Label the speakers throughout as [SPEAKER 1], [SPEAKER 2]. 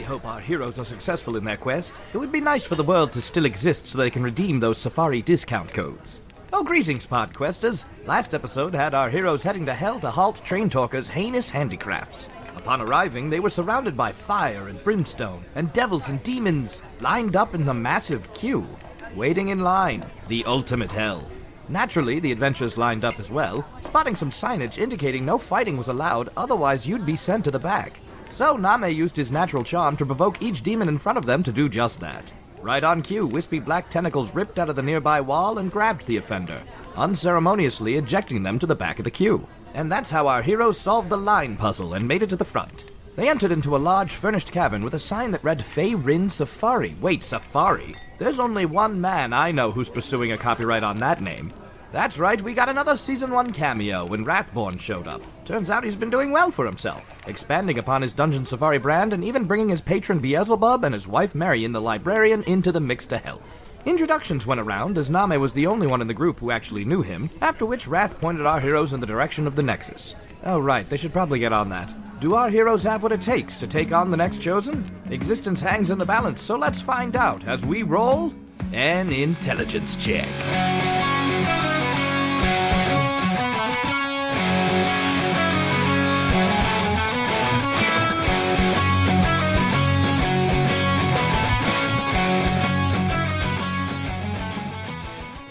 [SPEAKER 1] hope our heroes are successful in their quest. It would be nice for the world to still exist so they can redeem those safari discount codes. Oh, greetings, Podquesters. Last episode had our heroes heading to hell to halt Traintorker's heinous handicrafts. Upon arriving, they were surrounded by fire and brimstone, and devils and demons lined up in a massive queue, waiting in line, the ultimate hell. Naturally, the adventurers lined up as well, spotting some signage indicating no fighting was allowed, otherwise you'd be sent to the back. So Namee used his natural charm to provoke each demon in front of them to do just that. Right on cue, wispy black tentacles ripped out of the nearby wall and grabbed the offender, unceremoniously ejecting them to the back of the queue. And that's how our heroes solved the line puzzle and made it to the front. They entered into a large furnished cavern with a sign that read Fey Rin Safari. Wait, Safari? There's only one man I know who's pursuing a copyright on that name. That's right, we got another Season 1 cameo when Rathborn showed up. Turns out he's been doing well for himself, expanding upon his Dungeon Safari brand and even bringing his patron Beelzebub and his wife Marion the Librarian into the mix to help. Introductions went around, as Namee was the only one in the group who actually knew him, after which Rath pointed our heroes in the direction of the Nexus. Oh right, they should probably get on that. Do our heroes have what it takes to take on the next chosen? Existence hangs in the balance, so let's find out as we roll an intelligence check.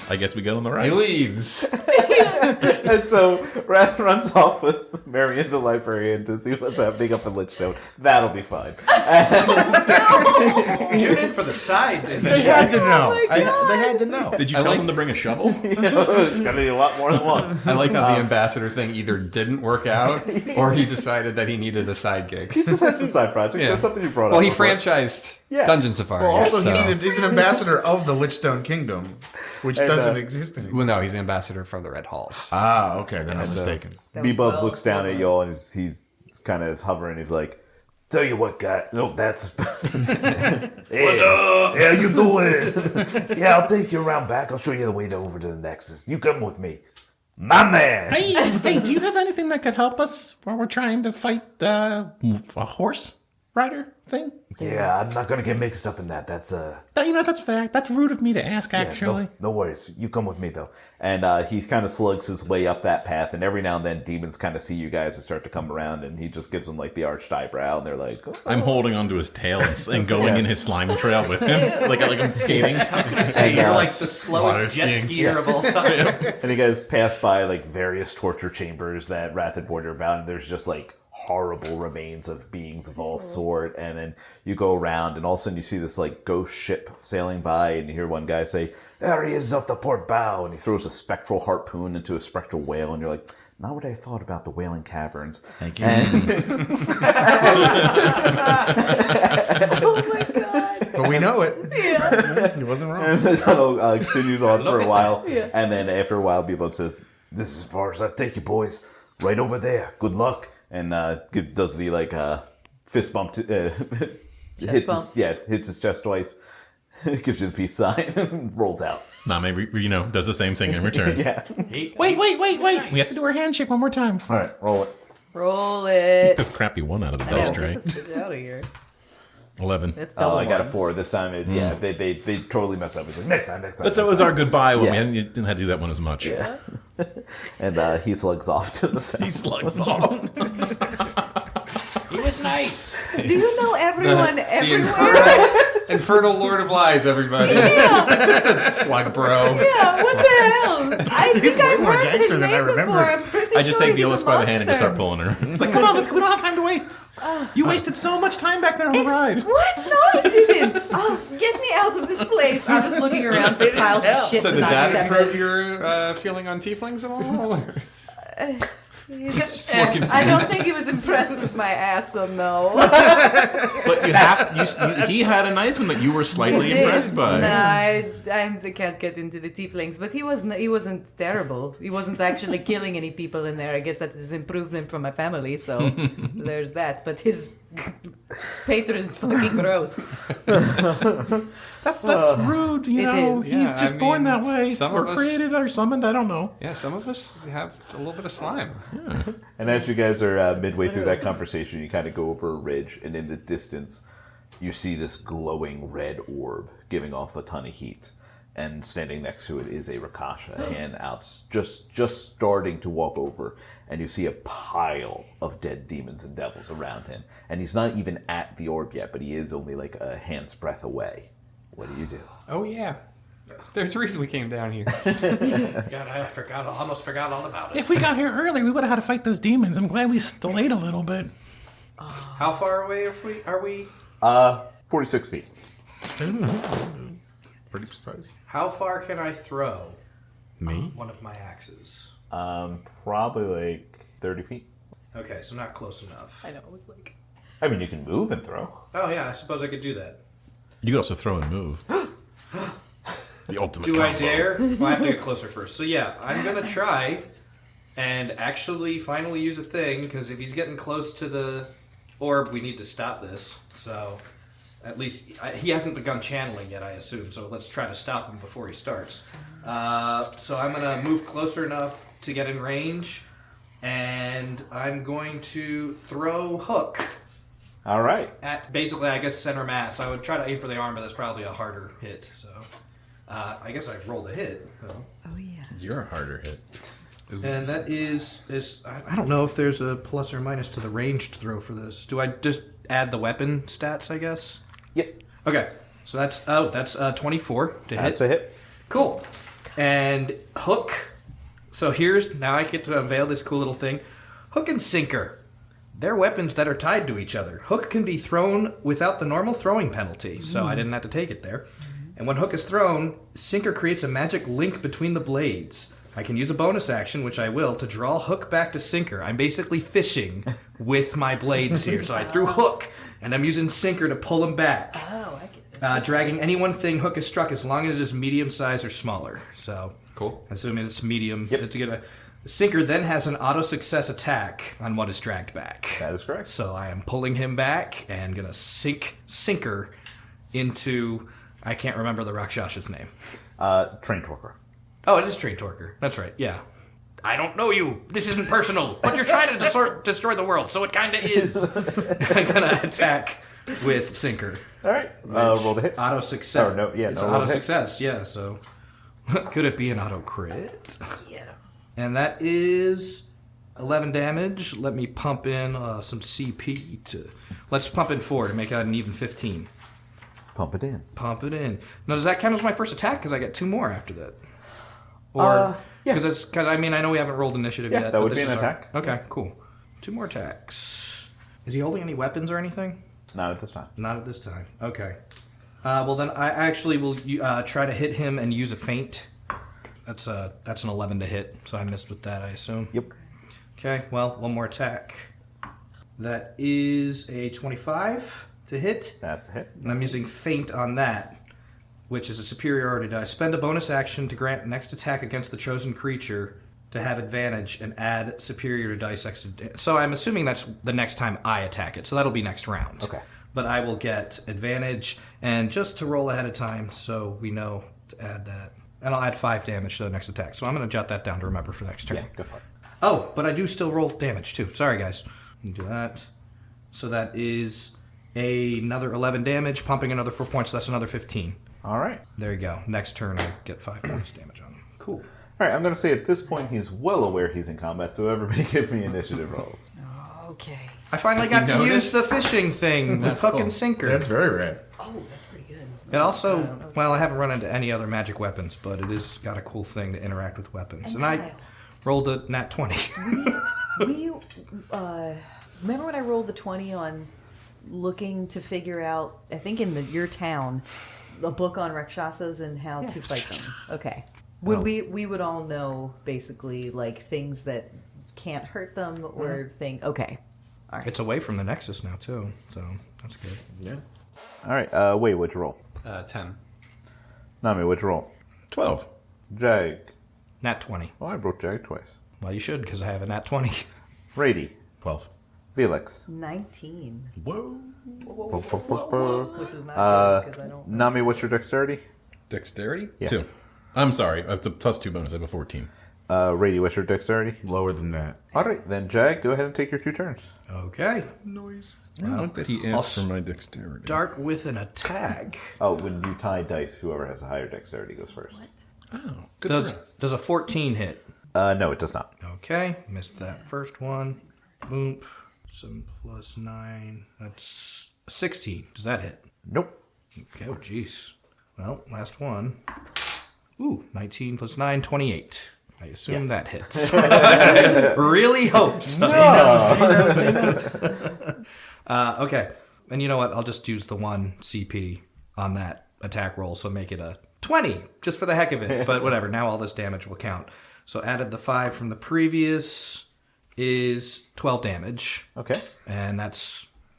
[SPEAKER 2] I guess we get on the right.
[SPEAKER 3] He leaves.
[SPEAKER 4] And so Rath runs off with Marion the Librarian to see what's happening up in Lichstone. That'll be fun.
[SPEAKER 1] Tune in for the side.
[SPEAKER 5] They had to know. They had to know.
[SPEAKER 2] Did you tell them to bring a shovel?
[SPEAKER 4] It's going to be a lot more than one.
[SPEAKER 3] I like how the ambassador thing either didn't work out or he decided that he needed a side gig.
[SPEAKER 4] He just has some side projects.
[SPEAKER 3] Yeah.
[SPEAKER 4] That's something you brought up.
[SPEAKER 3] Well, he
[SPEAKER 4] before.
[SPEAKER 3] franchised
[SPEAKER 4] Yeah.
[SPEAKER 3] Dungeon Safari.
[SPEAKER 5] Well, also,
[SPEAKER 3] so.
[SPEAKER 5] he's an ambassador of the Lichstone Kingdom, which doesn't exist anymore.
[SPEAKER 3] Well, no, he's the ambassador from the Red Halls.
[SPEAKER 5] Ah, okay, then I'm mistaken.
[SPEAKER 4] B-Bubs looks down at y'all and he's kind of hovering. He's like, "Tell you what, guy. No, that's. Hey, what's up? How you doing? Yeah, I'll take you around back. I'll show you the way over to the Nexus. You come with me, my man."
[SPEAKER 2] Hey, do you have anything that could help us while we're trying to fight a horse rider thing?
[SPEAKER 4] Yeah, I'm not gonna get mixed up in that. That's
[SPEAKER 2] That's fair. That's rude of me to ask, actually.
[SPEAKER 4] no worries. You come with me though. And he kind of slugs his way up that path, and every now and then demons kind of see you guys and start to come around, and he just gives them like the arched eyebrow, and they're like, "Oh."
[SPEAKER 2] I'm holding onto his tail and going in his slime trail with him, like I'm skating.
[SPEAKER 1] I was gonna say, you're like the slowest jet skier of all time.
[SPEAKER 4] And you guys pass by like various torture chambers that Rath had warned you about, and there's just like horrible remains of beings of all sort. And then you go around, and all of a sudden you see this like ghost ship sailing by, and you hear one guy say, "There he is off the port bow," and he throws a spectral harpoon into a spectral whale, and you're like, not what I thought about the Wailing Caverns.
[SPEAKER 5] Thank you.
[SPEAKER 6] Oh my god.
[SPEAKER 5] But we know it.
[SPEAKER 6] Yeah.
[SPEAKER 5] He wasn't wrong.
[SPEAKER 4] And the tunnel continues on for a while,
[SPEAKER 6] Yeah.
[SPEAKER 4] and then after a while, B-Bub says, "This is as far as I take you, boys. Right over there. Good luck." And does the like fist bump. Hits his chest twice. Gives you the peace sign and rolls out.
[SPEAKER 2] Namee, does the same thing in return.
[SPEAKER 4] Yeah.
[SPEAKER 2] Wait. We have to do our handshake one more time.
[SPEAKER 4] All right, roll it.
[SPEAKER 6] Roll it.
[SPEAKER 2] This crappy one out of the
[SPEAKER 6] I know,
[SPEAKER 2] dice
[SPEAKER 6] get
[SPEAKER 2] tray.
[SPEAKER 6] this bitch out of here.
[SPEAKER 2] 11.
[SPEAKER 6] It's double
[SPEAKER 4] I got a
[SPEAKER 6] ones.
[SPEAKER 4] 4 this time. Yeah, they totally mess up. He's like, next time.
[SPEAKER 2] That was our goodbye one.
[SPEAKER 4] Yeah.
[SPEAKER 2] You didn't have to do that one as much.
[SPEAKER 6] Yeah.
[SPEAKER 4] And he slugs off to the side.
[SPEAKER 2] He slugs off.
[SPEAKER 1] He was nice.
[SPEAKER 6] Do you know everyone everywhere?
[SPEAKER 3] Infernal Lord of Lies, everybody.
[SPEAKER 6] Yeah.
[SPEAKER 3] It's just a slug bro.
[SPEAKER 6] Yeah, what the hell? I think I've
[SPEAKER 5] more
[SPEAKER 6] heard his
[SPEAKER 5] gangster than I
[SPEAKER 6] name
[SPEAKER 5] remember.
[SPEAKER 6] before. I'm pretty
[SPEAKER 2] I just
[SPEAKER 6] sure
[SPEAKER 2] take
[SPEAKER 6] he's
[SPEAKER 2] Violexx
[SPEAKER 6] a
[SPEAKER 2] by the hand and just start
[SPEAKER 6] monster.
[SPEAKER 2] pulling her. It's like, come on, we don't have time to waste. You wasted so much time back there on the ride.
[SPEAKER 6] What? No, I didn't. Oh, get me out of this place. I was looking around for piles of shit
[SPEAKER 3] So
[SPEAKER 6] to
[SPEAKER 3] did
[SPEAKER 6] not
[SPEAKER 3] that
[SPEAKER 6] step
[SPEAKER 3] improve
[SPEAKER 6] in.
[SPEAKER 3] your feeling on tieflings at all?
[SPEAKER 6] I don't think he was impressed with my ass, so no.
[SPEAKER 2] But he had a nice one that you were slightly impressed by.
[SPEAKER 6] No, I can't get into the tieflings, but he wasn't terrible. He wasn't actually killing any people in there. I guess that is improvement from my family, so there's that. But his patron is fucking gross.
[SPEAKER 2] That's rude, you
[SPEAKER 6] It
[SPEAKER 2] know.
[SPEAKER 6] is.
[SPEAKER 2] He's
[SPEAKER 3] Yeah,
[SPEAKER 2] just
[SPEAKER 3] I
[SPEAKER 2] born
[SPEAKER 3] mean,
[SPEAKER 2] that way.
[SPEAKER 3] some
[SPEAKER 2] Or
[SPEAKER 3] of us-
[SPEAKER 2] created or summoned, I don't know.
[SPEAKER 3] Yeah, some of us have a little bit of slime.
[SPEAKER 4] And as you guys are midway through that conversation, you kind of go over a ridge, and in the distance, you see this glowing red orb giving off a ton of heat. And standing next to it is a rakshasa, a hand out, just starting to walk over. And you see a pile of dead demons and devils around him. And he's not even at the orb yet, but he is only like a hand's breadth away. What do you do?
[SPEAKER 3] Oh, yeah. There's a reason we came down here.
[SPEAKER 1] God, I almost forgot all about it.
[SPEAKER 2] If we got here early, we would have had to fight those demons. I'm glad we delayed a little bit.
[SPEAKER 5] How far away are we?
[SPEAKER 4] 46 feet.
[SPEAKER 5] Pretty precise.
[SPEAKER 1] How far can I throw
[SPEAKER 5] Me?
[SPEAKER 1] one of my axes?
[SPEAKER 4] Probably like 30 feet.
[SPEAKER 1] Okay, so not close enough.
[SPEAKER 6] I know, it was like...
[SPEAKER 4] I mean, you can move and throw.
[SPEAKER 1] Oh yeah, I suppose I could do that.
[SPEAKER 2] You could also throw and move. The ultimate
[SPEAKER 1] Do
[SPEAKER 2] combo.
[SPEAKER 1] I dare? Well, I have to get closer first. So yeah, I'm gonna try and actually finally use a thing, because if he's getting close to the orb, we need to stop this. So at least he hasn't begun channeling yet, I assume. So let's try to stop him before he starts. So I'm gonna move closer enough to get in range, and I'm going to throw hook
[SPEAKER 4] All right.
[SPEAKER 1] at basically, I guess, center mass. I would try to aim for the arm, but that's probably a harder hit. So I guess I rolled a hit. So.
[SPEAKER 6] Oh, yeah.
[SPEAKER 5] You're a harder hit.
[SPEAKER 1] And that is I don't know if there's a plus or minus to the ranged throw for this. Do I just add the weapon stats, I guess?
[SPEAKER 4] Yep.
[SPEAKER 1] Okay. So that's 24 to hit.
[SPEAKER 4] That's a hit.
[SPEAKER 1] Cool. And hook. So now I get to unveil this cool little thing. Hook and sinker. They're weapons that are tied to each other. Hook can be thrown without the normal throwing penalty, so I didn't have to take it there. And when hook is thrown, sinker creates a magic link between the blades. I can use a bonus action, which I will, to draw hook back to sinker. I'm basically fishing with my blades here. So I threw hook, and I'm using sinker to pull him back.
[SPEAKER 6] Oh, I get it.
[SPEAKER 1] Dragging any one thing hook is struck as long as it is medium size or smaller. So,
[SPEAKER 3] Cool.
[SPEAKER 1] assuming it's medium.
[SPEAKER 4] Yep.
[SPEAKER 1] To get the sinker then has an auto success attack on what is dragged back.
[SPEAKER 4] That is correct.
[SPEAKER 1] So I am pulling him back and gonna sinker into, I can't remember the Rakshasa's name.
[SPEAKER 4] Traintorker.
[SPEAKER 1] Oh, it is Traintorker. That's right. Yeah. I don't know you. This isn't personal, but you're trying to destroy the world, so it kind of is. I'm gonna attack with sinker.
[SPEAKER 4] All right. Roll the hit.
[SPEAKER 1] Auto success.
[SPEAKER 4] Oh, no, yeah,
[SPEAKER 1] it's
[SPEAKER 4] no,
[SPEAKER 1] auto
[SPEAKER 4] roll hit.
[SPEAKER 1] success. Yeah. So could it be an auto crit?
[SPEAKER 6] Yeah.
[SPEAKER 1] And that is 11 damage. Let me pump in some CP to. Let's pump in 4 to make out an even 15.
[SPEAKER 4] Pump it in.
[SPEAKER 1] Pump it in. Now, does that count as my first attack? Because I get 2 more after that. Or
[SPEAKER 4] yeah.
[SPEAKER 1] because I mean I know we haven't rolled initiative
[SPEAKER 4] Yeah,
[SPEAKER 1] yet.
[SPEAKER 4] that
[SPEAKER 1] but
[SPEAKER 4] would
[SPEAKER 1] this
[SPEAKER 4] be an
[SPEAKER 1] is
[SPEAKER 4] attack.
[SPEAKER 1] Okay, cool. 2 more attacks. Is he holding any weapons or anything?
[SPEAKER 4] Not at this time.
[SPEAKER 1] Not at this time. Okay. Well then I actually will try to hit him and use a feint. That's an 11 to hit, so I missed with that, I assume.
[SPEAKER 4] Yep.
[SPEAKER 1] Okay. Well, 1 more attack. That is a 25 to hit.
[SPEAKER 4] That's a hit.
[SPEAKER 1] And I'm using feint on that, which is a superiority die. Spend a bonus action to grant next attack against the chosen creature to have advantage and add superior dice extra. So I'm assuming that's the next time I attack it. So that'll be next round.
[SPEAKER 4] Okay.
[SPEAKER 1] But I will get advantage, and just to roll ahead of time so we know to add that. And I'll add 5 damage to the next attack. So I'm going to jot that down to remember for next turn.
[SPEAKER 4] Yeah, go for it.
[SPEAKER 1] Oh, but I do still roll damage too. Sorry, guys. Let me do that. So that is another 11 damage, pumping another 4 points. So that's another 15.
[SPEAKER 4] All right.
[SPEAKER 1] There you go. Next turn, I get 5 points damage on him. Cool.
[SPEAKER 4] All right, I'm going to say at this point he's well aware he's in combat, so everybody give me initiative rolls.
[SPEAKER 6] Okay.
[SPEAKER 1] I finally got to use the fishing thing with hook and sinker.
[SPEAKER 5] That's very rad.
[SPEAKER 6] Oh, that's pretty good.
[SPEAKER 1] It also, well, I haven't run into any other magic weapons, but it has got a cool thing to interact with weapons. And I rolled a nat 20.
[SPEAKER 6] Remember when I rolled the 20 on looking to figure out, I think in your town, a book on rakshasas and how to fight them? Okay. We would all know basically like things that can't hurt them or okay. All right.
[SPEAKER 1] It's away from the nexus now, too, so that's good.
[SPEAKER 5] Yeah.
[SPEAKER 4] All right, Wade, what'd you roll?
[SPEAKER 3] 10.
[SPEAKER 4] Nami, what'd you roll?
[SPEAKER 2] 12.
[SPEAKER 4] Jag.
[SPEAKER 1] Nat 20.
[SPEAKER 4] Oh, I broke Jag twice.
[SPEAKER 1] Well, you should, because I have a nat 20.
[SPEAKER 4] Rady.
[SPEAKER 2] 12.
[SPEAKER 4] Violexx.
[SPEAKER 6] 19.
[SPEAKER 2] Whoa.
[SPEAKER 6] Which is not good because I don't.
[SPEAKER 4] Nami, what's your dexterity?
[SPEAKER 2] Dexterity?
[SPEAKER 4] Yeah.
[SPEAKER 2] 2. I'm sorry. I have to plus 2 bonus. I have a 14.
[SPEAKER 4] Rady, what's your dexterity?
[SPEAKER 5] Lower than that.
[SPEAKER 4] All right, then Jag, go ahead and take your 2 turns.
[SPEAKER 1] Okay.
[SPEAKER 2] Noise. I don't like that he asked for my dexterity.
[SPEAKER 1] Start with an attack.
[SPEAKER 4] Oh, when you tie dice, whoever has a higher dexterity goes first.
[SPEAKER 2] Oh, good for us.
[SPEAKER 1] Does a 14 hit?
[SPEAKER 4] No, it does not.
[SPEAKER 1] Okay, missed that first one. Boom. 7 plus 9. That's 16. Does that hit?
[SPEAKER 4] Nope.
[SPEAKER 1] Okay, oh jeez. Well, last one. Ooh, 19 plus 9, 28. I assume
[SPEAKER 4] Yes.
[SPEAKER 1] that hits. Really hope so. Okay. And you know what? I'll just use the 1 CP on that attack roll, so make it a 20, just for the heck of it. But whatever, now all this damage will count. So added the 5 from the previous is 12 damage.
[SPEAKER 4] Okay.
[SPEAKER 1] And that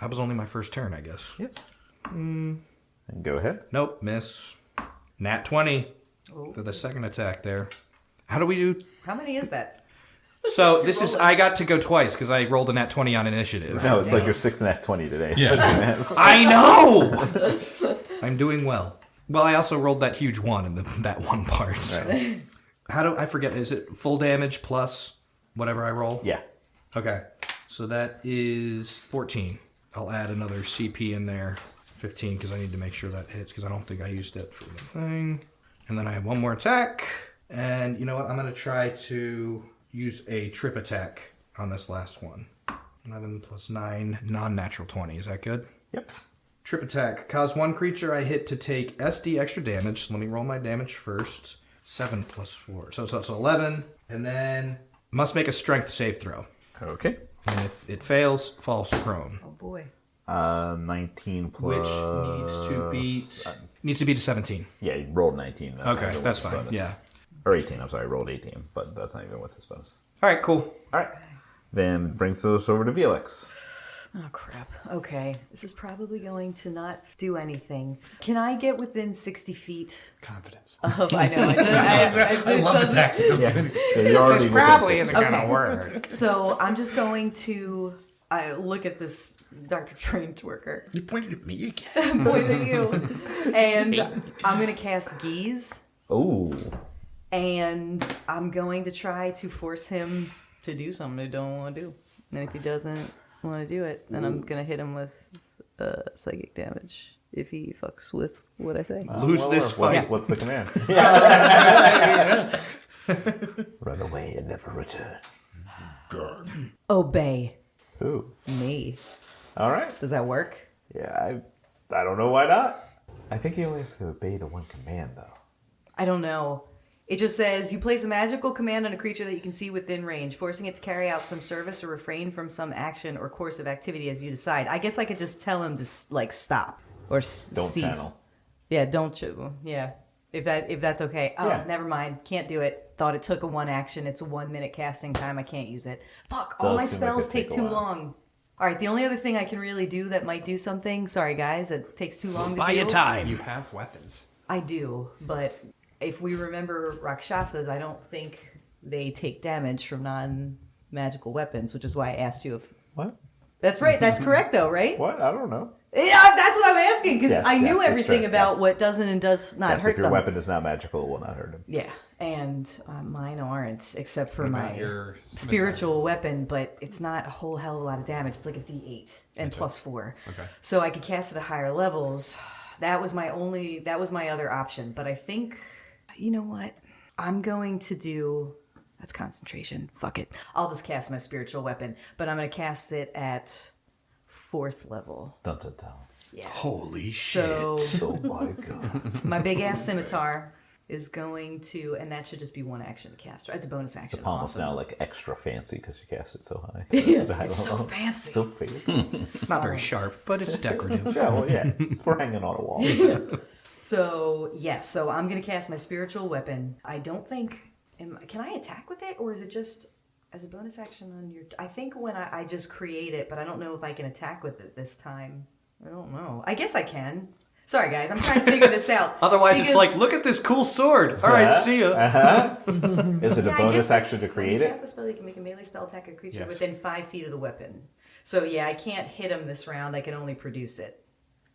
[SPEAKER 1] was only my first turn, I guess.
[SPEAKER 4] Yep. And go ahead.
[SPEAKER 1] Nope, miss. Nat 20 for the second attack there. How do we do?
[SPEAKER 6] How many is that?
[SPEAKER 1] So this is, I got to go twice because I rolled a nat 20 on initiative.
[SPEAKER 4] No, it's like your 6th nat 20 today.
[SPEAKER 2] Yeah.
[SPEAKER 1] I know! I'm doing well. Well, I also rolled that huge 1 in that one part.
[SPEAKER 4] Right.
[SPEAKER 1] How do I forget? Is it full damage plus whatever I roll?
[SPEAKER 4] Yeah.
[SPEAKER 1] Okay. So that is 14. I'll add another CP in there. 15 because I need to make sure that hits because I don't think I used it for the thing. And then I have one more attack. And you know what? I'm going to try to use a trip attack on this last one. 11 plus 9, non-natural 20. Is that good?
[SPEAKER 4] Yep.
[SPEAKER 1] Trip attack. Cause one creature I hit to take SD extra damage. So let me roll my damage first. 7 plus 4. So it's 11. And then must make a strength save throw.
[SPEAKER 4] Okay.
[SPEAKER 1] And if it fails, falls prone.
[SPEAKER 6] Oh boy.
[SPEAKER 4] 19 plus...
[SPEAKER 1] Which needs to be to 17.
[SPEAKER 4] Yeah, you rolled 19. That's not
[SPEAKER 1] Okay,
[SPEAKER 4] even
[SPEAKER 1] that's
[SPEAKER 4] with his
[SPEAKER 1] fine.
[SPEAKER 4] bonus.
[SPEAKER 1] Yeah.
[SPEAKER 4] Or 18, I'm sorry, I rolled 18, but that's not even with his bonus.
[SPEAKER 1] All right, cool.
[SPEAKER 4] All right. Then brings us over to Violexx.
[SPEAKER 6] Oh crap. Okay. This is probably going to not do anything. Can I get within 60 feet
[SPEAKER 5] Confidence.
[SPEAKER 6] of... I know.
[SPEAKER 5] I love attacks.
[SPEAKER 4] Yeah, you're already
[SPEAKER 5] Probably
[SPEAKER 4] within
[SPEAKER 5] isn't
[SPEAKER 6] Okay.
[SPEAKER 5] gonna work.
[SPEAKER 6] So I'm just going to look at this Dr. Traintorker.
[SPEAKER 5] You pointed at me again.
[SPEAKER 6] I'm pointing at you. And I'm going to cast Geese.
[SPEAKER 4] Oh,
[SPEAKER 6] And I'm going to try to force him to do something he don't want to do. And if he doesn't want to do it, then I'm going to hit him with psychic damage if he fucks with what I say.
[SPEAKER 1] Lose this fight.
[SPEAKER 4] what's the command? Run away and never return.
[SPEAKER 6] Obey
[SPEAKER 4] Ooh.
[SPEAKER 6] me.
[SPEAKER 4] All right.
[SPEAKER 6] Does that work?
[SPEAKER 4] Yeah, I don't know why not. I think he only has to obey the one command, though.
[SPEAKER 6] I don't know. It just says you place a magical command on a creature that you can see within range, forcing it to carry out some service or refrain from some action or course of activity as you decide. I guess I could just tell him to stop or
[SPEAKER 4] Don't
[SPEAKER 6] cease.
[SPEAKER 4] channel.
[SPEAKER 6] Yeah, don't yeah. If that's okay. Oh,
[SPEAKER 4] Yeah.
[SPEAKER 6] never mind. Can't do it. Thought it took a 1 action. It's a 1 minute casting time. I can't use it. Fuck. All
[SPEAKER 4] Does
[SPEAKER 6] my
[SPEAKER 4] seem like
[SPEAKER 6] spells
[SPEAKER 4] it
[SPEAKER 6] take
[SPEAKER 4] take a
[SPEAKER 6] too
[SPEAKER 4] while.
[SPEAKER 6] long. All right. The only other thing I can really do that might do something. Sorry, guys. It takes too long to
[SPEAKER 1] Buy
[SPEAKER 6] do.
[SPEAKER 1] your time.
[SPEAKER 3] You have weapons.
[SPEAKER 6] I do, but if we remember rakshasas, I don't think they take damage from non-magical weapons, which is why I asked you if...
[SPEAKER 4] What?
[SPEAKER 6] That's right. That's correct, though, right?
[SPEAKER 4] What? I don't know.
[SPEAKER 6] Yeah, that's what I'm asking, because
[SPEAKER 4] Yes,
[SPEAKER 6] I knew
[SPEAKER 4] yes,
[SPEAKER 6] everything
[SPEAKER 4] it's true,
[SPEAKER 6] about
[SPEAKER 4] yes.
[SPEAKER 6] what doesn't and does not
[SPEAKER 4] Yes,
[SPEAKER 6] hurt
[SPEAKER 4] if your
[SPEAKER 6] them.
[SPEAKER 4] weapon is not magical, it will not hurt him.
[SPEAKER 6] Yeah, and mine aren't, except for
[SPEAKER 3] about
[SPEAKER 6] my
[SPEAKER 3] your
[SPEAKER 6] spiritual weapon, but it's not a whole hell of a lot of damage. It's like a D8 and plus 4.
[SPEAKER 3] Okay.
[SPEAKER 6] So I could cast it at higher levels. That was my other option. But I think, you know what? I'm going to do... That's concentration. Fuck it. I'll just cast my spiritual weapon, but I'm going to cast it at 4th level.
[SPEAKER 4] Dun, dun, dun.
[SPEAKER 6] Yeah.
[SPEAKER 1] Holy shit.
[SPEAKER 6] So
[SPEAKER 4] Oh my god.
[SPEAKER 6] my big ass scimitar is going to, and that should just be 1 action to cast. It's a bonus action.
[SPEAKER 4] The palm is
[SPEAKER 6] Awesome.
[SPEAKER 4] now like extra fancy because you cast it so high.
[SPEAKER 6] It's so fancy.
[SPEAKER 4] So fancy.
[SPEAKER 1] Not very sharp, but it's decorative.
[SPEAKER 4] Yeah, well, yeah. We're hanging on a wall.
[SPEAKER 6] So, yes, so I'm going to cast my spiritual weapon. I don't think... Can I attack with it, or is it just as a bonus action on your... I think when I just create it, but I don't know if I can attack with it this time. I don't know. I guess I can. Sorry, guys, I'm trying to figure this out.
[SPEAKER 1] Otherwise, it's
[SPEAKER 6] Because-
[SPEAKER 1] like, look at this cool sword. All right, see ya.
[SPEAKER 4] Is it a
[SPEAKER 6] Yeah, I
[SPEAKER 4] bonus
[SPEAKER 6] guess
[SPEAKER 4] action to create
[SPEAKER 6] when you
[SPEAKER 4] it?
[SPEAKER 6] cast a spell, you can make a melee spell attack a creature
[SPEAKER 3] Yes.
[SPEAKER 6] within 5 feet of the weapon. So, yeah, I can't hit him this round. I can only produce it.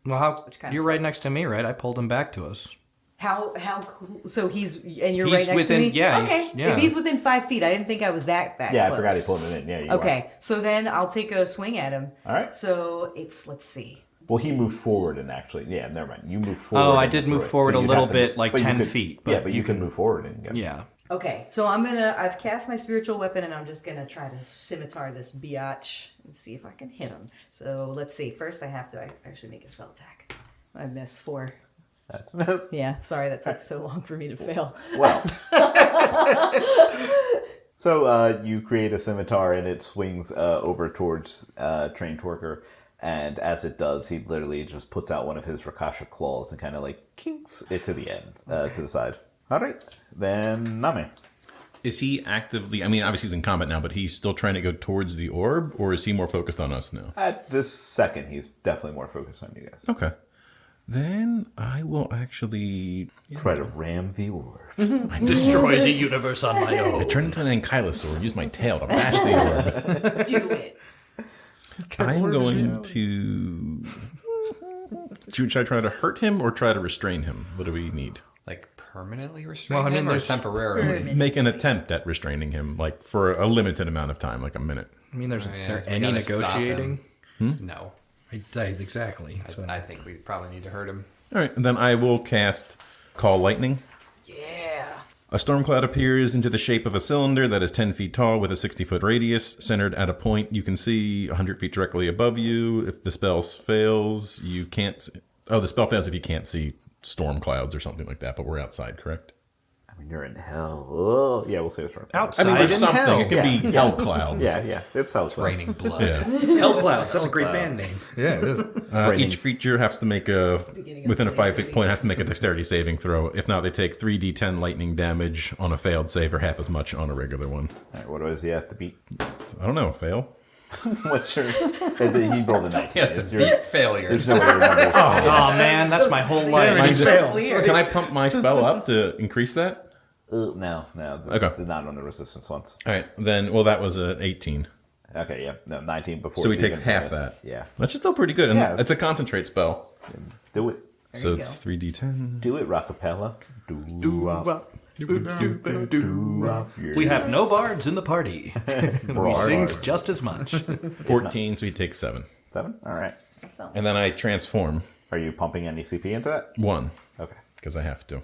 [SPEAKER 1] Well,
[SPEAKER 6] Which kinda
[SPEAKER 1] you're right
[SPEAKER 6] sucks.
[SPEAKER 1] next to me, right? I pulled him back to us.
[SPEAKER 6] How cool? So he's and you're
[SPEAKER 1] He's
[SPEAKER 6] right next
[SPEAKER 1] within-
[SPEAKER 6] to me.
[SPEAKER 1] yeah,
[SPEAKER 6] Okay.
[SPEAKER 1] he's- yeah.
[SPEAKER 6] If he's within 5 feet, I didn't think I was that
[SPEAKER 4] Yeah,
[SPEAKER 6] close.
[SPEAKER 4] I forgot he pulled it in. Yeah, you
[SPEAKER 6] Okay, so then I'll take a swing at him.
[SPEAKER 4] All right.
[SPEAKER 6] So let's see.
[SPEAKER 4] Well, he moved forward and actually, yeah, never mind. You moved forward.
[SPEAKER 1] Oh, I
[SPEAKER 4] and
[SPEAKER 1] did
[SPEAKER 4] threw
[SPEAKER 1] move
[SPEAKER 4] it.
[SPEAKER 1] forward a
[SPEAKER 4] you'd
[SPEAKER 1] little
[SPEAKER 4] have to
[SPEAKER 1] bit, like
[SPEAKER 4] but you
[SPEAKER 1] 10
[SPEAKER 4] could-
[SPEAKER 1] feet,
[SPEAKER 4] Yeah,
[SPEAKER 1] but
[SPEAKER 4] but you can move forward and go.
[SPEAKER 1] Yeah.
[SPEAKER 6] Okay, so I've cast my spiritual weapon and I'm just gonna try to scimitar this biatch and see if I can hit him. So let's see. First, I have to actually make a spell attack. I missed 4.
[SPEAKER 4] That's a miss.
[SPEAKER 6] Yeah, sorry that took so long for me to fail.
[SPEAKER 4] Well. So you create a scimitar and it swings over towards Traintorker. And as it does, he literally just puts out one of his rakshasa claws and kind of like kinks it to the end, to the side. All right. Then Namee.
[SPEAKER 2] Is he actively, I mean, obviously he's in combat now, but he's still trying to go towards the orb, or is he more focused on us now?
[SPEAKER 4] At this second, he's definitely more focused on you guys.
[SPEAKER 2] Okay. Then I will actually
[SPEAKER 4] Try to ram the orb.
[SPEAKER 1] Destroy the universe on my own.
[SPEAKER 2] turn into an ankylosaur, use my tail to bash the orb.
[SPEAKER 6] Do it.
[SPEAKER 2] I'm going to... Should I try to hurt him or try to restrain him? What do we need?
[SPEAKER 3] Like permanently restrain
[SPEAKER 1] Well, I mean,
[SPEAKER 3] him or
[SPEAKER 1] there's-
[SPEAKER 3] temporarily?
[SPEAKER 2] Make an attempt at restraining him, like for a limited amount of time, like a minute.
[SPEAKER 1] I mean, there's
[SPEAKER 3] Yeah,
[SPEAKER 1] there
[SPEAKER 3] we
[SPEAKER 1] any
[SPEAKER 3] gotta stop
[SPEAKER 1] negotiating?
[SPEAKER 3] him. No.
[SPEAKER 5] Exactly. So.
[SPEAKER 3] I think we probably need to hurt him.
[SPEAKER 2] All right, and then I will cast Call Lightning.
[SPEAKER 6] Yeah.
[SPEAKER 2] A storm cloud appears into the shape of a cylinder that is 10 feet tall with a 60-foot radius, centered at a point you can see 100 feet directly above you. If the spell fails, you can't... Oh, the spell fails if you can't see storm clouds or something like that, but we're outside, correct?
[SPEAKER 4] I mean, you're in hell. Oh, yeah, we'll say it's right.
[SPEAKER 1] Outside
[SPEAKER 2] I mean, there's
[SPEAKER 1] in
[SPEAKER 2] something.
[SPEAKER 1] hell.
[SPEAKER 2] It could be hell clouds.
[SPEAKER 4] Yeah, it's hell.
[SPEAKER 3] Raining blood.
[SPEAKER 2] Yeah.
[SPEAKER 1] Hell Clouds. That's a great band name.
[SPEAKER 5] Yeah, it is.
[SPEAKER 2] Each creature has to make
[SPEAKER 6] beginning of
[SPEAKER 2] within a
[SPEAKER 6] the
[SPEAKER 2] 5 point, has to make a dexterity saving throw. If not, they take 3d10 lightning damage on a failed save or half as much on a regular one.
[SPEAKER 4] All right, what does he have to beat?
[SPEAKER 2] I don't know, fail?
[SPEAKER 4] What's your... He rolled a 19.
[SPEAKER 3] Yes,
[SPEAKER 4] It's
[SPEAKER 3] a
[SPEAKER 4] your-
[SPEAKER 3] beat failure.
[SPEAKER 4] There's no way to remember.
[SPEAKER 1] Oh, man, that's my whole life.
[SPEAKER 2] Mine's
[SPEAKER 5] failed.
[SPEAKER 6] Clear.
[SPEAKER 2] Can I pump my spell up to increase that?
[SPEAKER 4] No.
[SPEAKER 2] Okay.
[SPEAKER 4] Not on the resistance ones.
[SPEAKER 2] All right, then, well, that was an 18.
[SPEAKER 4] Okay, yeah. No, 19 before.
[SPEAKER 2] So he
[SPEAKER 4] you
[SPEAKER 2] takes
[SPEAKER 4] can
[SPEAKER 2] half
[SPEAKER 4] bonus.
[SPEAKER 2] that.
[SPEAKER 4] Yeah.
[SPEAKER 2] That's just still pretty good. And
[SPEAKER 4] Yeah.
[SPEAKER 2] it's a concentrate spell.
[SPEAKER 4] Do it.
[SPEAKER 2] So
[SPEAKER 6] you
[SPEAKER 2] it's 3d10.
[SPEAKER 4] Do it, Rathapella.
[SPEAKER 1] We have no bards in the party. we sing just as much.
[SPEAKER 2] 14, so he takes 7.
[SPEAKER 4] 7? All right.
[SPEAKER 6] So,
[SPEAKER 2] And then I transform
[SPEAKER 4] Are you pumping any CP into that?
[SPEAKER 2] 1,
[SPEAKER 4] Okay.
[SPEAKER 2] because I have to.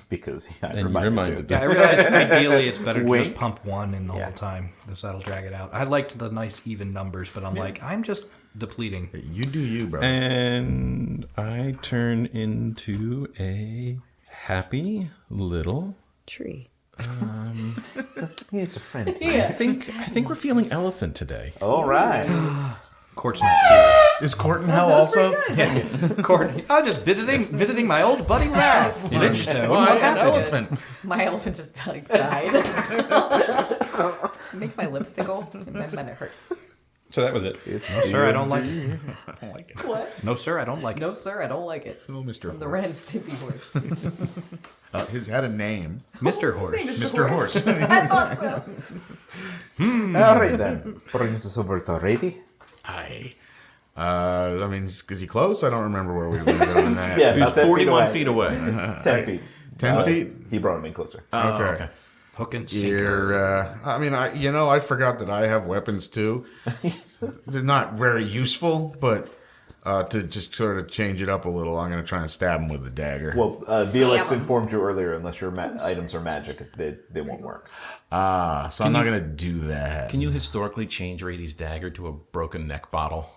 [SPEAKER 4] Because I
[SPEAKER 2] And you
[SPEAKER 4] reminded
[SPEAKER 2] reminded
[SPEAKER 1] Yeah, I
[SPEAKER 2] me.
[SPEAKER 1] realize ideally it's better to
[SPEAKER 4] Wink.
[SPEAKER 1] just pump 1 in the
[SPEAKER 4] Yeah.
[SPEAKER 1] whole time, because that'll drag it out. I liked the nice even numbers, but I'm like, I'm just depleting.
[SPEAKER 5] You do you, bro.
[SPEAKER 2] And I turn into a happy little...
[SPEAKER 6] tree.
[SPEAKER 4] He's a friend.
[SPEAKER 2] I think we're feeling elephant today.
[SPEAKER 4] All right.
[SPEAKER 1] Court's not cute.
[SPEAKER 5] Is Court in hell also?
[SPEAKER 1] Court, I'm just visiting my old buddy Rath. Lichstone.
[SPEAKER 5] Why
[SPEAKER 1] What
[SPEAKER 5] an
[SPEAKER 1] happened?
[SPEAKER 5] elephant?
[SPEAKER 6] My elephant just like died. It makes my lips tickle, and then it hurts.
[SPEAKER 2] So that was it.
[SPEAKER 1] No, sir, I don't like it.
[SPEAKER 6] What?
[SPEAKER 1] No, sir, I don't like it.
[SPEAKER 6] No, sir, I don't like it.
[SPEAKER 5] Oh, Mr.
[SPEAKER 6] I'm the
[SPEAKER 5] Horse.
[SPEAKER 6] Ren and Stimpy horse.
[SPEAKER 5] He's had a name.
[SPEAKER 1] Mr.
[SPEAKER 6] What's his name?
[SPEAKER 1] Horse.
[SPEAKER 5] Mr. Horse.
[SPEAKER 6] I thought so.
[SPEAKER 4] All right, then. Brings us over to Rady.
[SPEAKER 5] Aye. I mean, is he close? I don't remember where we landed on that.
[SPEAKER 4] Yeah,
[SPEAKER 2] He's
[SPEAKER 4] about 10
[SPEAKER 2] 41
[SPEAKER 4] feet
[SPEAKER 2] feet away.
[SPEAKER 4] 10 feet.
[SPEAKER 5] 10 feet?
[SPEAKER 4] He brought him in closer.
[SPEAKER 5] Okay.
[SPEAKER 1] Hook and sinker.
[SPEAKER 5] You're, I mean, I forgot that I have weapons too. They're not very useful, but to just sort of change it up a little, I'm going to try and stab him with the dagger.
[SPEAKER 4] Well, Violexx informed you earlier, unless your items are magic, they won't work.
[SPEAKER 5] So I'm not going to do that.
[SPEAKER 2] Can you historically change Rady's dagger to a broken neck bottle?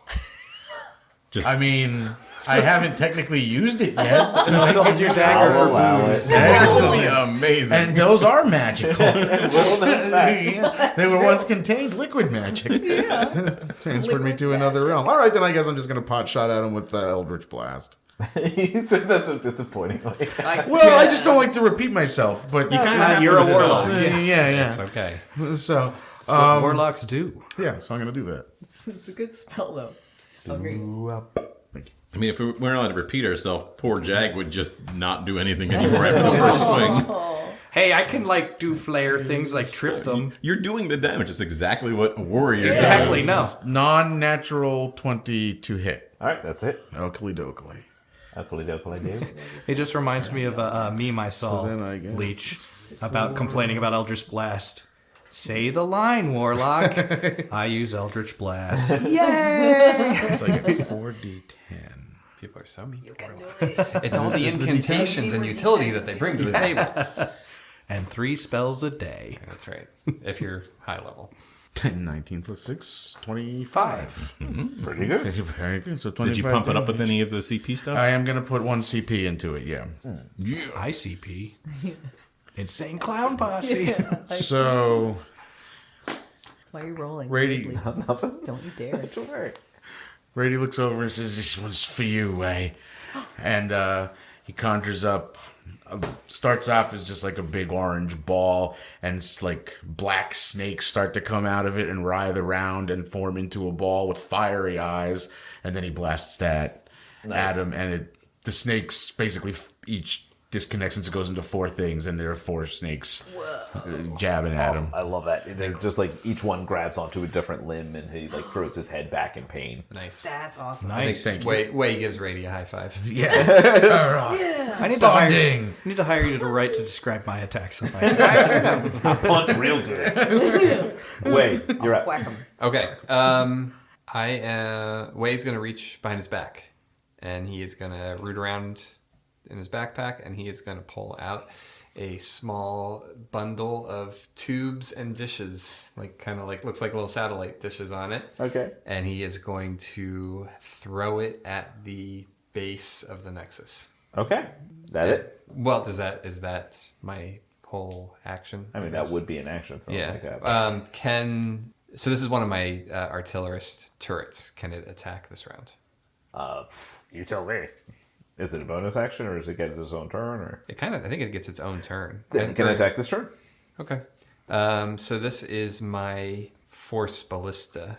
[SPEAKER 5] I mean, I haven't technically used it yet. So
[SPEAKER 1] Sold your dagger
[SPEAKER 4] I'll
[SPEAKER 1] for
[SPEAKER 4] allow it.
[SPEAKER 2] That would be amazing.
[SPEAKER 5] and those are magical.
[SPEAKER 4] Little known fact.
[SPEAKER 5] Yeah, they were once contained liquid magic. Transferred me to another realm. All right, then I guess I'm just going to pot shot at him with the Eldritch Blast.
[SPEAKER 4] He said that so disappointingly.
[SPEAKER 5] Well, I just don't like to repeat myself, but you
[SPEAKER 1] You're a warlock.
[SPEAKER 5] Yeah.
[SPEAKER 3] It's okay.
[SPEAKER 5] So,
[SPEAKER 1] That's what warlocks do.
[SPEAKER 5] yeah, so I'm going to do that.
[SPEAKER 6] It's a good spell, though. Okay.
[SPEAKER 2] I mean, if we weren't allowed to repeat ourselves, poor Jag would just not do anything anymore after the first swing.
[SPEAKER 1] Hey, I can do flare things like trip them.
[SPEAKER 2] You're doing the damage. It's exactly what a warrior
[SPEAKER 1] Exactly,
[SPEAKER 2] does.
[SPEAKER 1] no.
[SPEAKER 5] Non-natural 20 to hit.
[SPEAKER 4] All right, that's it.
[SPEAKER 5] Oakley dokley.
[SPEAKER 4] Huckly-duckly-do.
[SPEAKER 1] It just reminds me of a meme I saw,
[SPEAKER 5] then I guess-
[SPEAKER 1] Leech, about complaining about Eldritch Blast. Say the line, Warlock. I use Eldritch Blast. Yay!
[SPEAKER 5] So I get 4d10.
[SPEAKER 3] People are so mean. It's all the incantations and utility that they bring to the table.
[SPEAKER 1] And 3 spells a day.
[SPEAKER 3] That's right. If you're high level.
[SPEAKER 5] 10, 19 plus 6, 25.
[SPEAKER 4] Pretty good.
[SPEAKER 5] Very good. So 25
[SPEAKER 2] Did you pump it up with
[SPEAKER 5] damage.
[SPEAKER 2] any of the CP stuff?
[SPEAKER 5] I am going to put 1 CP into it, yeah.
[SPEAKER 1] ICP. Insane Clown Posse.
[SPEAKER 5] So,
[SPEAKER 6] Why are you rolling?
[SPEAKER 5] Rady,
[SPEAKER 6] Don't you dare.
[SPEAKER 5] Rady looks over and says, "This one's for you, eh?" And he conjures up, starts off as just like a big orange ball, and it's like black snakes start to come out of it and writhe around and form into a ball with fiery eyes. And then he blasts that at him, and the snakes basically each disconnects and goes into 4 things, and there are 4 snakes jabbing at him.
[SPEAKER 4] I love that. They're just like each one grabs onto a different limb and he like throws his head back in pain.
[SPEAKER 3] Nice.
[SPEAKER 6] That's awesome.
[SPEAKER 1] Nice.
[SPEAKER 5] Thank you.
[SPEAKER 3] Way gives Rady a high five.
[SPEAKER 5] Yeah.
[SPEAKER 1] I need to hire you to write to describe my attacks.
[SPEAKER 4] I punch real good. Wait, you're up.
[SPEAKER 6] Whack 'em.
[SPEAKER 3] Okay. Way's gonna reach behind his back, and he is gonna root around in his backpack, and he is gonna pull out a small bundle of tubes and dishes, kind of looks like little satellite dishes on it.
[SPEAKER 4] Okay.
[SPEAKER 3] And he is going to throw it at the base of the nexus.
[SPEAKER 4] Okay. That it?
[SPEAKER 3] Well, is that my whole action?
[SPEAKER 4] I mean, that would be an action throw.
[SPEAKER 3] Yeah.
[SPEAKER 4] Like that.
[SPEAKER 3] So this is one of my artillerist turrets. Can it attack this round?
[SPEAKER 4] You tell me. Is it a bonus action, or does it get its own turn? Or
[SPEAKER 3] I think it gets its own turn.
[SPEAKER 4] then can it attack this turn?
[SPEAKER 3] Okay. So this is my Force Ballista.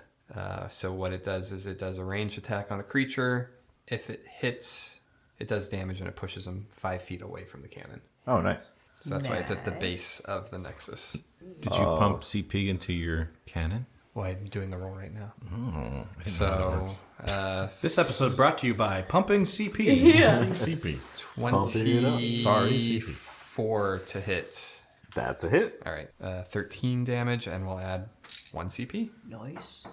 [SPEAKER 3] So what it does is it does a ranged attack on a creature. If it hits, it does damage and it pushes them 5 feet away from the cannon.
[SPEAKER 4] Oh, nice.
[SPEAKER 3] So that's why it's at the base of the nexus.
[SPEAKER 2] Did you pump CP into your cannon?
[SPEAKER 3] Well, I'm doing the roll right now.
[SPEAKER 2] So,
[SPEAKER 1] This episode brought to you by Pumping CP.
[SPEAKER 5] CP.
[SPEAKER 3] 24 to hit.
[SPEAKER 4] That's a hit.
[SPEAKER 3] All right. 13 damage, and we'll add 1 CP.
[SPEAKER 6] Nice.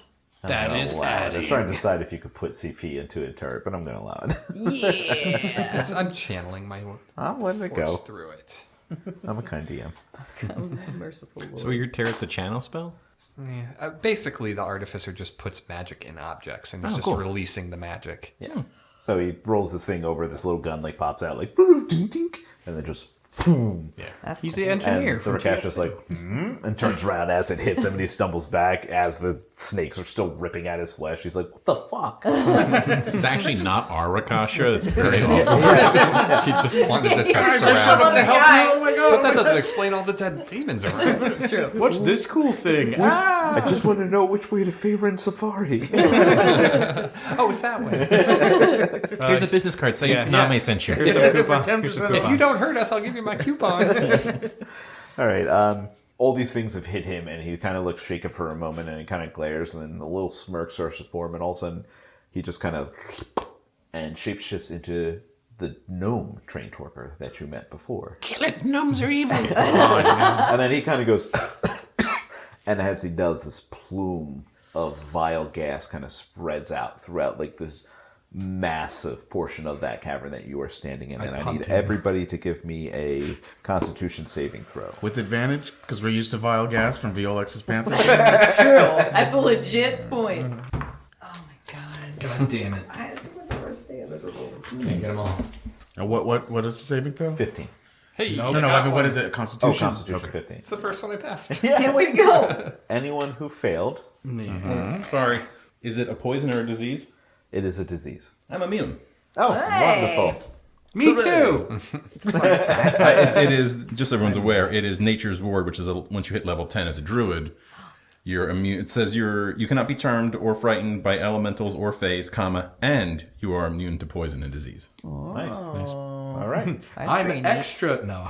[SPEAKER 1] That is
[SPEAKER 4] I was
[SPEAKER 1] adding.
[SPEAKER 4] trying to decide if you could put CP into a turret, but I'm going to allow it.
[SPEAKER 6] Yeah.
[SPEAKER 3] I'm channeling my
[SPEAKER 4] I'm letting it
[SPEAKER 3] force
[SPEAKER 4] go.
[SPEAKER 3] through it.
[SPEAKER 4] I'm a kind DM.
[SPEAKER 6] Merciful Lord.
[SPEAKER 2] so your turret the channel spell?
[SPEAKER 3] Yeah. Basically, the artificer just puts magic in objects and is just
[SPEAKER 2] cool.
[SPEAKER 3] releasing the magic.
[SPEAKER 4] Yeah. So he rolls this thing over, this little gun like pops out, like, dink, dink, and then just boom.
[SPEAKER 3] Yeah.
[SPEAKER 6] That's
[SPEAKER 1] He's
[SPEAKER 6] cool.
[SPEAKER 1] the engineer.
[SPEAKER 4] And the
[SPEAKER 1] from
[SPEAKER 4] Rakshas's like, and turns around as it hits him, and he stumbles back as the snakes are still ripping at his flesh. He's like, what the fuck?
[SPEAKER 2] It's actually not our Rakasha. That's very awful.
[SPEAKER 3] He just wanted to touch the round.
[SPEAKER 5] to help you. Oh my god.
[SPEAKER 3] But that doesn't explain all the dead demons around.
[SPEAKER 6] That's true.
[SPEAKER 1] What's this cool thing?
[SPEAKER 4] I just want to know which way to favor in Safari.
[SPEAKER 3] Oh, it's that way.
[SPEAKER 2] Here's a business card. Say Namee sent you.
[SPEAKER 1] Here's some coupon.
[SPEAKER 5] 10%
[SPEAKER 1] Here's some
[SPEAKER 5] off.
[SPEAKER 3] If you
[SPEAKER 1] coupons.
[SPEAKER 3] don't hurt us, I'll give you my coupon.
[SPEAKER 4] All right. All these things have hit him, and he kind of looks shaken for a moment, and he kind of glares, and then a little smirk starts to form, and all of a sudden, he just kind of and shapeshifts into the gnome Traintorker that you met before.
[SPEAKER 2] Kill it. Gnomes are evil.
[SPEAKER 4] And then he kind of goes, and as he does, this plume of vile gas kind of spreads out throughout, like this massive portion of that cavern that you are standing in. And I need everybody to give me a Constitution saving throw.
[SPEAKER 5] With advantage, because we're used to vile gas from Violexx's Panther.
[SPEAKER 6] That's true. That's a legit point. Oh my god.
[SPEAKER 1] God damn it.
[SPEAKER 6] This is the first day I've ever rolled.
[SPEAKER 3] Can't get them all.
[SPEAKER 5] What is the saving throw?
[SPEAKER 4] 15.
[SPEAKER 3] Hey,
[SPEAKER 5] No, I mean, what is it? Constitution?
[SPEAKER 4] Oh, Constitution 15.
[SPEAKER 3] It's the first one I passed.
[SPEAKER 6] Here we go.
[SPEAKER 4] Anyone who failed,
[SPEAKER 2] Sorry. Is it a poison or a disease?
[SPEAKER 4] it is a disease.
[SPEAKER 2] I'm immune.
[SPEAKER 4] Oh,
[SPEAKER 6] Hey.
[SPEAKER 4] wonderful.
[SPEAKER 1] Me too.
[SPEAKER 2] It is, just so everyone's aware, it is Nature's Ward, which is once you hit level 10 as a druid, you're immune. It says you cannot be charmed or frightened by elementals or fays, and you are immune to poison and disease.
[SPEAKER 4] Nice. All right.
[SPEAKER 1] I'm
[SPEAKER 6] pretty neat.
[SPEAKER 1] extra. No,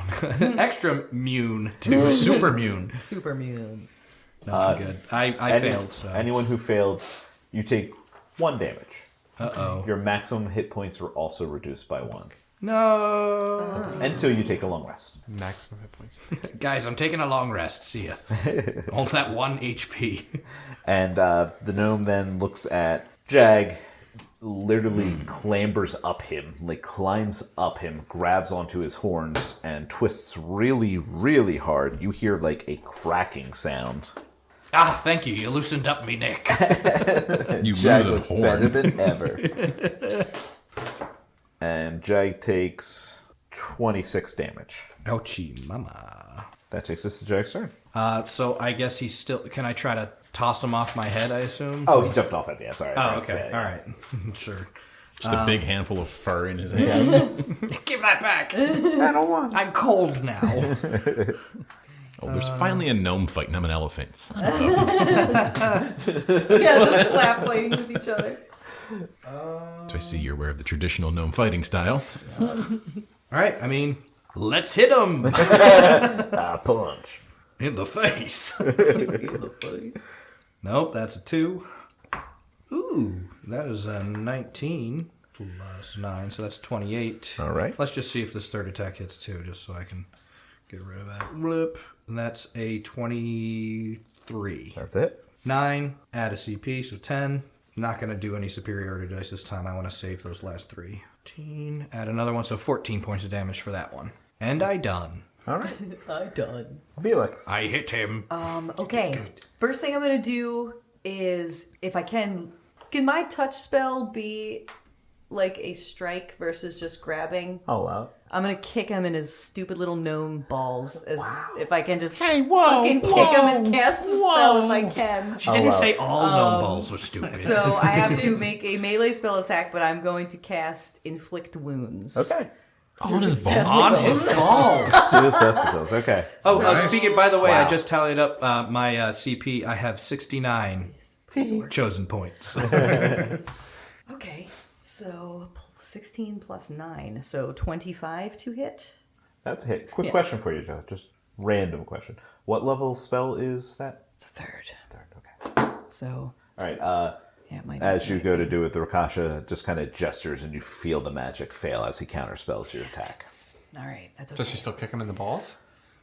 [SPEAKER 1] extra immune to
[SPEAKER 5] Super immune.
[SPEAKER 6] Super immune.
[SPEAKER 1] No, I'm good. I failed. So
[SPEAKER 4] Anyone who failed, you take 1 damage.
[SPEAKER 1] Uh-oh.
[SPEAKER 4] Your maximum hit points are also reduced by 1.
[SPEAKER 1] No.
[SPEAKER 4] Until you take a long rest.
[SPEAKER 3] Maximum hit points.
[SPEAKER 1] Guys, I'm taking a long rest. See ya. Hold that 1 HP.
[SPEAKER 4] And the gnome then looks at Jag, literally clambers up him, like climbs up him, grabs onto his horns, and twists really, really hard. You hear like a cracking sound.
[SPEAKER 1] Ah, thank you. You loosened up me neck.
[SPEAKER 2] You
[SPEAKER 4] Jag
[SPEAKER 2] lose a
[SPEAKER 4] looks better
[SPEAKER 2] horn.
[SPEAKER 4] than ever. And Jag takes 26 damage.
[SPEAKER 1] Ouchie, mama.
[SPEAKER 4] That takes us to Jag's turn.
[SPEAKER 1] So I guess he's still... Can I try to toss him off my head, I assume?
[SPEAKER 4] Oh, he jumped off at the end. Sorry.
[SPEAKER 1] Oh, okay. All right. Sure.
[SPEAKER 2] Just a big handful of fur in his hand.
[SPEAKER 1] Give that back.
[SPEAKER 4] I don't want.
[SPEAKER 1] I'm cold now.
[SPEAKER 2] Oh, there's finally a gnome fighting. I'm an elephant. Son of a-
[SPEAKER 6] Yeah, just slap fighting with each other.
[SPEAKER 2] So I see you're aware of the traditional gnome fighting style.
[SPEAKER 1] All right. I mean, let's hit him.
[SPEAKER 4] Punch.
[SPEAKER 1] In the face.
[SPEAKER 6] In the face.
[SPEAKER 1] Nope, that's a 2. Ooh, that is a 19 plus 9, so that's 28.
[SPEAKER 4] All right.
[SPEAKER 1] Let's just see if this third attack hits too, just so I can get rid of that. Blip. And that's a 23.
[SPEAKER 4] That's it.
[SPEAKER 1] 9, add a CP, so 10. Not going to do any superiority dice this time. I want to save those last 3. 15, add another one, so 14 points of damage for that one. And I done.
[SPEAKER 4] All right.
[SPEAKER 6] I'm done.
[SPEAKER 4] Felix.
[SPEAKER 1] I hit him.
[SPEAKER 6] Okay. First thing I'm going to do is, if I can my touch spell be like a strike versus just grabbing?
[SPEAKER 4] I'll allow it.
[SPEAKER 6] I'm going to kick him in his stupid little gnome balls. If I can just
[SPEAKER 5] Hey, whoa,
[SPEAKER 6] fucking kick him and cast the spell if I can.
[SPEAKER 1] She didn't say all gnome balls are stupid.
[SPEAKER 6] So I have to make a melee spell attack, but I'm going to cast Inflict Wounds.
[SPEAKER 4] Okay.
[SPEAKER 2] On his balls.
[SPEAKER 6] Testicles.
[SPEAKER 1] On his balls.
[SPEAKER 4] It is testicles. Okay.
[SPEAKER 1] Oh, speaking, by the way,
[SPEAKER 4] Wow.
[SPEAKER 1] I just tallied up my CP. I have 69 chosen points.
[SPEAKER 6] Okay, so 16 plus 9, so 25 to hit.
[SPEAKER 4] That's a hit. Quick question for you, Joe. Just random question. What level spell is that?
[SPEAKER 6] It's third.
[SPEAKER 4] Third. Okay.
[SPEAKER 6] So,
[SPEAKER 4] All right.
[SPEAKER 6] yeah, it might
[SPEAKER 4] As you go to do it, the Rakshasa just kind of gestures, and you feel the magic fail as he counterspells your attack.
[SPEAKER 6] all right, that's okay.
[SPEAKER 3] Does she still kick him in the balls?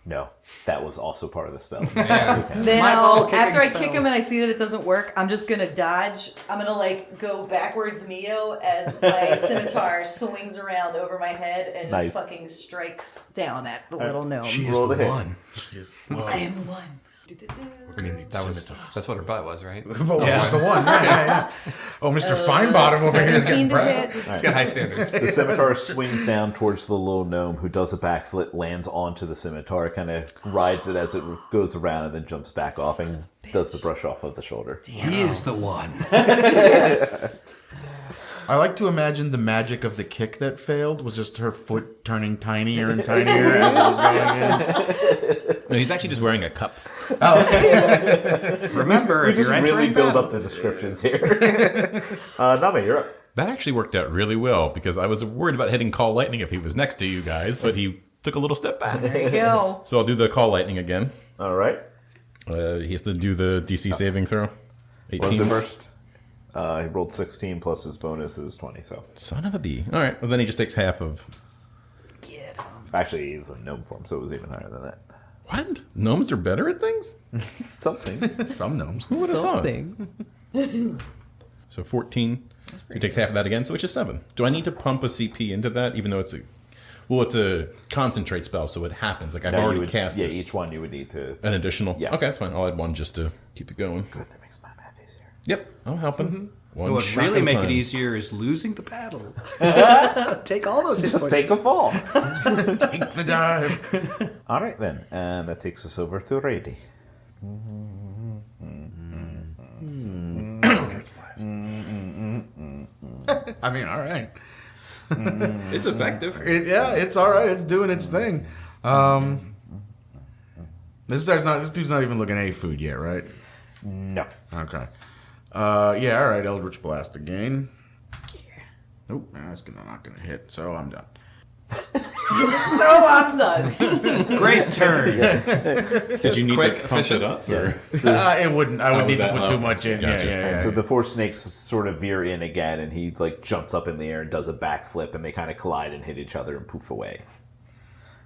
[SPEAKER 4] No, that was also part of the spell.
[SPEAKER 6] Then
[SPEAKER 1] My ball kicking
[SPEAKER 6] after I
[SPEAKER 1] spell.
[SPEAKER 6] kick him and I see that it doesn't work, I'm just gonna dodge. I'm gonna like go backwards Neo as my scimitar swings around over my head and
[SPEAKER 4] Nice.
[SPEAKER 6] just fucking strikes down at the little gnome.
[SPEAKER 1] She is
[SPEAKER 4] Roll
[SPEAKER 1] the
[SPEAKER 4] the hit.
[SPEAKER 1] one.
[SPEAKER 6] I am the one.
[SPEAKER 3] That's what her butt was, right?
[SPEAKER 5] Oh, that's the one. Yeah. Oh, Mr. Finebottom over here is
[SPEAKER 6] 17
[SPEAKER 5] getting
[SPEAKER 6] to
[SPEAKER 5] proud.
[SPEAKER 6] hit.
[SPEAKER 3] It's got high standards.
[SPEAKER 4] The scimitar swings down towards the little gnome, who does a backflip, lands onto the scimitar, kind of rides it as it goes around, and then jumps back off and does the brush off of the shoulder.
[SPEAKER 1] He is the one.
[SPEAKER 5] I like to imagine the magic of the kick that failed was just her foot turning tinier and tinier as it was going in.
[SPEAKER 2] No, he's actually just wearing a cup.
[SPEAKER 1] Remember,
[SPEAKER 4] We
[SPEAKER 1] if
[SPEAKER 4] just
[SPEAKER 1] you're
[SPEAKER 4] really
[SPEAKER 1] entering
[SPEAKER 4] build
[SPEAKER 1] battle,
[SPEAKER 4] up the descriptions here. Namee, you're up.
[SPEAKER 2] That actually worked out really well because I was worried about hitting Call Lightning if he was next to you guys, but he took a little step back.
[SPEAKER 6] There you go.
[SPEAKER 2] So I'll do the Call Lightning again.
[SPEAKER 4] All right.
[SPEAKER 2] He has to do the DC saving throw.
[SPEAKER 4] What was
[SPEAKER 2] 18.
[SPEAKER 4] it first? He rolled 16 plus his bonus is 20, so.
[SPEAKER 2] Son of a bee. All right. Well, then he just takes half of.
[SPEAKER 6] Get him.
[SPEAKER 4] Actually, he's in gnome form, so it was even higher than that.
[SPEAKER 2] What? Gnomes are better at things?
[SPEAKER 4] Something.
[SPEAKER 5] Some gnomes.
[SPEAKER 2] Who would have
[SPEAKER 6] Some
[SPEAKER 2] thought?
[SPEAKER 6] things.
[SPEAKER 2] So 14. He takes half of that again, so it's just 7. Do I need to pump a CP into that, even though it's a... Well, it's a concentrate spell, so it happens. Like, I've
[SPEAKER 4] No, you
[SPEAKER 2] already
[SPEAKER 4] would-
[SPEAKER 2] cast
[SPEAKER 4] Yeah,
[SPEAKER 2] it.
[SPEAKER 4] each one you would need to.
[SPEAKER 2] An additional?
[SPEAKER 4] Yeah.
[SPEAKER 2] Okay, that's fine. I'll add one just to keep it going.
[SPEAKER 4] Good, that makes my math easier.
[SPEAKER 2] Yep, I'll help him. One
[SPEAKER 1] what
[SPEAKER 2] shot
[SPEAKER 1] really
[SPEAKER 2] at a
[SPEAKER 1] make it
[SPEAKER 2] time.
[SPEAKER 1] easier is losing the battle. Take all those hit
[SPEAKER 4] Just
[SPEAKER 1] points.
[SPEAKER 4] take a fall.
[SPEAKER 5] Take the dive.
[SPEAKER 4] All right, then. And that takes us over to Rady.
[SPEAKER 5] I mean, all right.
[SPEAKER 2] It's effective.
[SPEAKER 5] It's all right. It's doing its thing. This dude's not even looking at any food yet, right?
[SPEAKER 4] No.
[SPEAKER 5] Okay. Yeah, all right. Eldritch Blast again. Nope, that's not gonna hit, so I'm done.
[SPEAKER 6] So I'm done.
[SPEAKER 1] Great turn.
[SPEAKER 2] Did you need
[SPEAKER 3] Quick,
[SPEAKER 2] to pump
[SPEAKER 3] efficient.
[SPEAKER 2] it up? Or?
[SPEAKER 5] It wouldn't. I would
[SPEAKER 2] Oh,
[SPEAKER 5] need to
[SPEAKER 2] that
[SPEAKER 5] put
[SPEAKER 2] level.
[SPEAKER 5] too much in.
[SPEAKER 2] Gotcha.
[SPEAKER 5] Yeah.
[SPEAKER 4] So the four snakes sort of veer in again, and he like jumps up in the air and does a backflip, and they kind of collide and hit each other and poof away.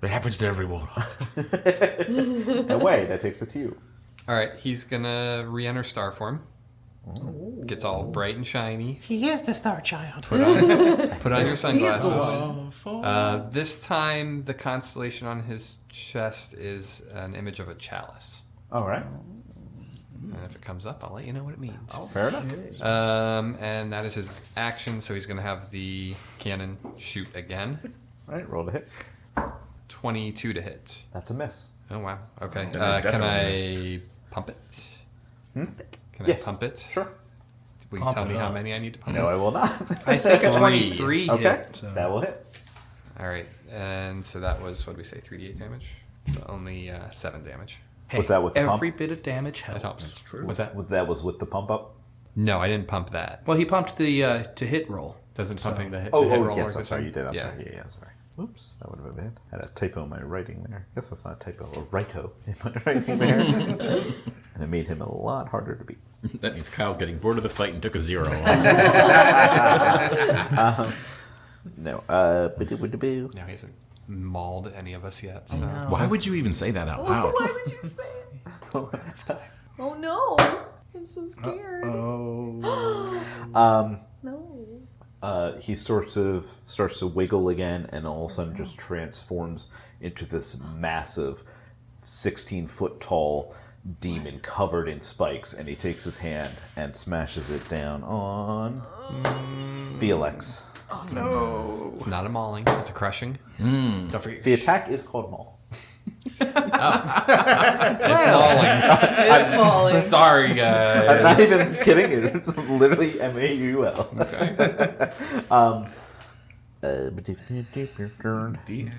[SPEAKER 5] It happens to every warlock.
[SPEAKER 4] Away, that takes it to you.
[SPEAKER 3] All right, he's gonna re-enter star form. Gets all bright and shiny.
[SPEAKER 5] He is the Star Child.
[SPEAKER 3] Put on your sunglasses. This time, the constellation on his chest is an image of a chalice.
[SPEAKER 4] All right,
[SPEAKER 3] And if it comes up, I'll let you know what it means.
[SPEAKER 4] fair enough.
[SPEAKER 3] And that is his action, so he's going to have the cannon shoot again.
[SPEAKER 4] All right, roll to hit.
[SPEAKER 3] 22 to hit.
[SPEAKER 4] That's a miss.
[SPEAKER 3] Oh, wow. Okay.
[SPEAKER 2] Then I
[SPEAKER 3] Can
[SPEAKER 2] definitely
[SPEAKER 3] I pump it? Can
[SPEAKER 4] Yes.
[SPEAKER 3] I pump it?
[SPEAKER 4] Sure.
[SPEAKER 3] Will you
[SPEAKER 1] Pump
[SPEAKER 3] tell
[SPEAKER 1] it
[SPEAKER 3] me how
[SPEAKER 1] up.
[SPEAKER 3] many I need to pump?
[SPEAKER 4] No, I will not.
[SPEAKER 1] I think a
[SPEAKER 3] 23
[SPEAKER 1] 23
[SPEAKER 4] Okay,
[SPEAKER 1] hit. So.
[SPEAKER 4] that will hit.
[SPEAKER 3] All right. And so that was, what did we say, 3d8 damage? So only 7 damage.
[SPEAKER 1] Hey,
[SPEAKER 4] Was that with the
[SPEAKER 1] every
[SPEAKER 4] pump?
[SPEAKER 1] bit of damage
[SPEAKER 3] That
[SPEAKER 1] helps.
[SPEAKER 3] helps. True. Was that?
[SPEAKER 4] That was with the pump up.
[SPEAKER 3] No, I didn't pump that.
[SPEAKER 1] Well, he pumped the to hit roll.
[SPEAKER 3] Doesn't pumping the hit,
[SPEAKER 4] Oh,
[SPEAKER 3] to hit
[SPEAKER 4] oh
[SPEAKER 3] roll
[SPEAKER 4] yes,
[SPEAKER 3] work
[SPEAKER 4] I'm
[SPEAKER 3] the
[SPEAKER 4] sorry,
[SPEAKER 3] same?
[SPEAKER 4] you did. I'm
[SPEAKER 3] Yeah.
[SPEAKER 4] sorry. Yeah, sorry. Oops, that would have been bad. Had a typo in my writing there. Guess that's not a typo, a righto in my writing there. And it made him a lot harder to beat.
[SPEAKER 2] That means Kyle's getting bored of the fight and took a 0 off.
[SPEAKER 4] No, boo-doo-boo-doo-boo.
[SPEAKER 3] No, he hasn't mauled any of us yet. So.
[SPEAKER 2] Why would you even say that out loud?
[SPEAKER 6] Why would you say it? Oh no! I'm so scared. No.
[SPEAKER 4] He starts to wiggle again, and all of a sudden just transforms into this massive 16-foot tall demon covered in spikes, and he takes his hand and smashes it down on Violexx.
[SPEAKER 3] It's not a mauling, it's a crushing. Don't forget
[SPEAKER 4] The attack is called Maul.
[SPEAKER 3] it's mauling.
[SPEAKER 6] It's falling.
[SPEAKER 3] Sorry,
[SPEAKER 4] I'm
[SPEAKER 3] guys.
[SPEAKER 4] not even kidding. It's literally M-A-U-L.
[SPEAKER 3] Okay.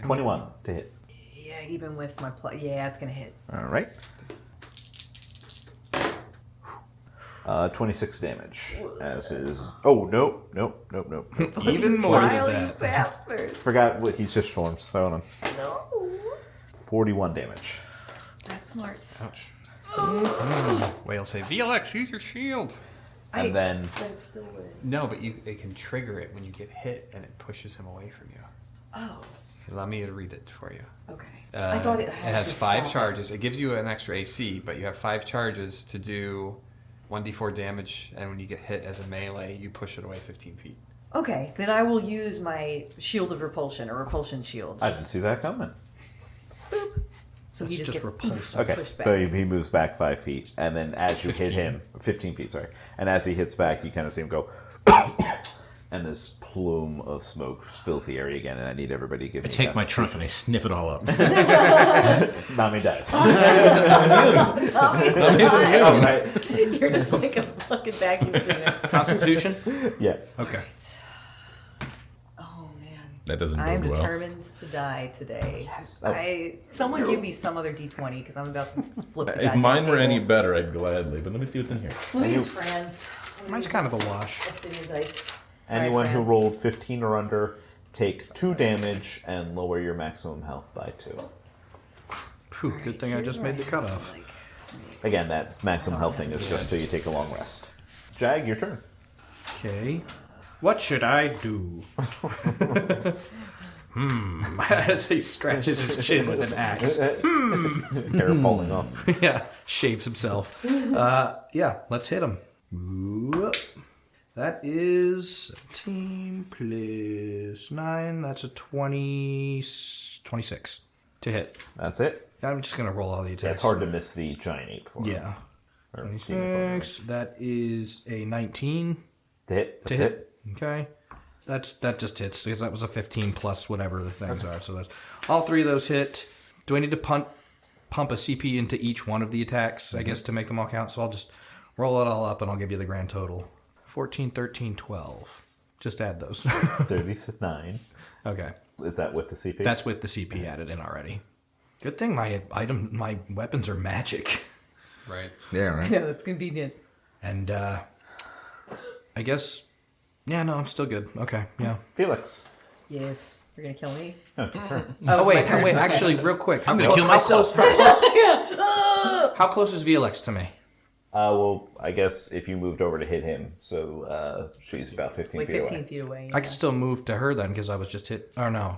[SPEAKER 4] 21 to hit.
[SPEAKER 6] Yeah, even with my yeah, it's gonna hit.
[SPEAKER 4] All right. 26 damage. As is. Oh, nope.
[SPEAKER 1] Even more than
[SPEAKER 6] Wily
[SPEAKER 1] that.
[SPEAKER 6] bastard.
[SPEAKER 4] Forgot what he's just formed. So hold on.
[SPEAKER 6] No.
[SPEAKER 4] 41 damage.
[SPEAKER 6] That's smarts.
[SPEAKER 3] Whale say, Violexx, use your shield.
[SPEAKER 4] And then
[SPEAKER 6] That's still weird.
[SPEAKER 3] No, but it can trigger it when you get hit, and it pushes him away from you.
[SPEAKER 6] Oh.
[SPEAKER 3] Allow me to read it for you.
[SPEAKER 6] Okay. I thought it
[SPEAKER 3] has
[SPEAKER 6] to
[SPEAKER 3] 5
[SPEAKER 6] stop.
[SPEAKER 3] charges. It gives you an extra AC, but you have 5 charges to do 1d4 damage, and when you get hit as a melee, you push it away 15 feet.
[SPEAKER 6] Okay, then I will use my shield of repulsion or repulsion shield.
[SPEAKER 4] I didn't see that coming.
[SPEAKER 6] So
[SPEAKER 1] That's
[SPEAKER 6] he
[SPEAKER 1] just
[SPEAKER 6] gets
[SPEAKER 1] repulsive.
[SPEAKER 4] Okay,
[SPEAKER 6] pushed back.
[SPEAKER 4] so he moves back 5 feet, and then as you
[SPEAKER 3] 15.
[SPEAKER 4] hit him, 15 feet, sorry, and as he hits back, you kind of see him go, and this plume of smoke fills the area again, and I need everybody to give
[SPEAKER 2] I
[SPEAKER 4] me
[SPEAKER 2] take
[SPEAKER 4] a
[SPEAKER 2] my trunk and I sniff it all up.
[SPEAKER 4] Nami dies.
[SPEAKER 6] Oh,
[SPEAKER 4] right.
[SPEAKER 6] You're just like a fucking vacuum cleaner.
[SPEAKER 1] Constitution?
[SPEAKER 4] Yeah.
[SPEAKER 1] Okay.
[SPEAKER 6] Oh man.
[SPEAKER 2] That doesn't
[SPEAKER 6] I am
[SPEAKER 2] bode well.
[SPEAKER 6] determined to die today.
[SPEAKER 4] Yes.
[SPEAKER 6] Someone give me some other D20 because I'm about to flip the
[SPEAKER 2] If
[SPEAKER 6] goddamn
[SPEAKER 2] mine were any
[SPEAKER 6] table.
[SPEAKER 2] better, I'd gladly. But let me see what's in here.
[SPEAKER 6] Please, friends.
[SPEAKER 1] Mine's kind of a wash.
[SPEAKER 6] Obsidian dice. Sorry,
[SPEAKER 4] Anyone who
[SPEAKER 6] Fran.
[SPEAKER 4] rolled 15 or under take 2 damage and lower your maximum health by 2.
[SPEAKER 1] Phew, good thing I just made the cutoff.
[SPEAKER 4] Again, that maximum health thing is just so you take a long rest. Jag, your turn.
[SPEAKER 1] Okay. What should I do? As he scratches his chin with an axe.
[SPEAKER 4] Hair falling off.
[SPEAKER 1] Yeah, shaves himself. Yeah, let's hit him. Whoop. That is 17 plus 9. That's a 26 to hit.
[SPEAKER 4] That's it.
[SPEAKER 1] I'm just going to roll all the attacks.
[SPEAKER 4] Yeah, it's hard to miss the giant ape for him.
[SPEAKER 1] Yeah.
[SPEAKER 4] Or
[SPEAKER 1] 26. That is a 19
[SPEAKER 4] To hit.
[SPEAKER 1] to
[SPEAKER 4] That's
[SPEAKER 1] hit.
[SPEAKER 4] it.
[SPEAKER 1] Okay. That just hits because that was a 15 plus whatever the things are. So that's all 3 of those hit. Do I need to pump a CP into each one of the attacks, I guess, to make them all count? So I'll just roll it all up and I'll give you the grand total. 14, 13, 12. Just add those.
[SPEAKER 4] 39.
[SPEAKER 1] Okay.
[SPEAKER 4] Is that with the CP?
[SPEAKER 1] That's with the CP added in already. Good thing my weapons are magic.
[SPEAKER 3] Right.
[SPEAKER 2] Yeah,
[SPEAKER 6] I
[SPEAKER 2] right.
[SPEAKER 6] know, that's convenient.
[SPEAKER 1] And I guess, yeah, no, I'm still good. Okay, yeah.
[SPEAKER 4] Felix.
[SPEAKER 6] Yes. You're gonna kill me?
[SPEAKER 1] Oh, wait, actually, real quick.
[SPEAKER 5] I'm gonna kill myself first.
[SPEAKER 1] How close is Violexx to me?
[SPEAKER 4] Well, I guess if you moved over to hit him, so she's about 15
[SPEAKER 6] Like
[SPEAKER 4] feet
[SPEAKER 6] 15
[SPEAKER 4] away.
[SPEAKER 6] feet away.
[SPEAKER 1] I could still move to her then, because I was just hit. Or no,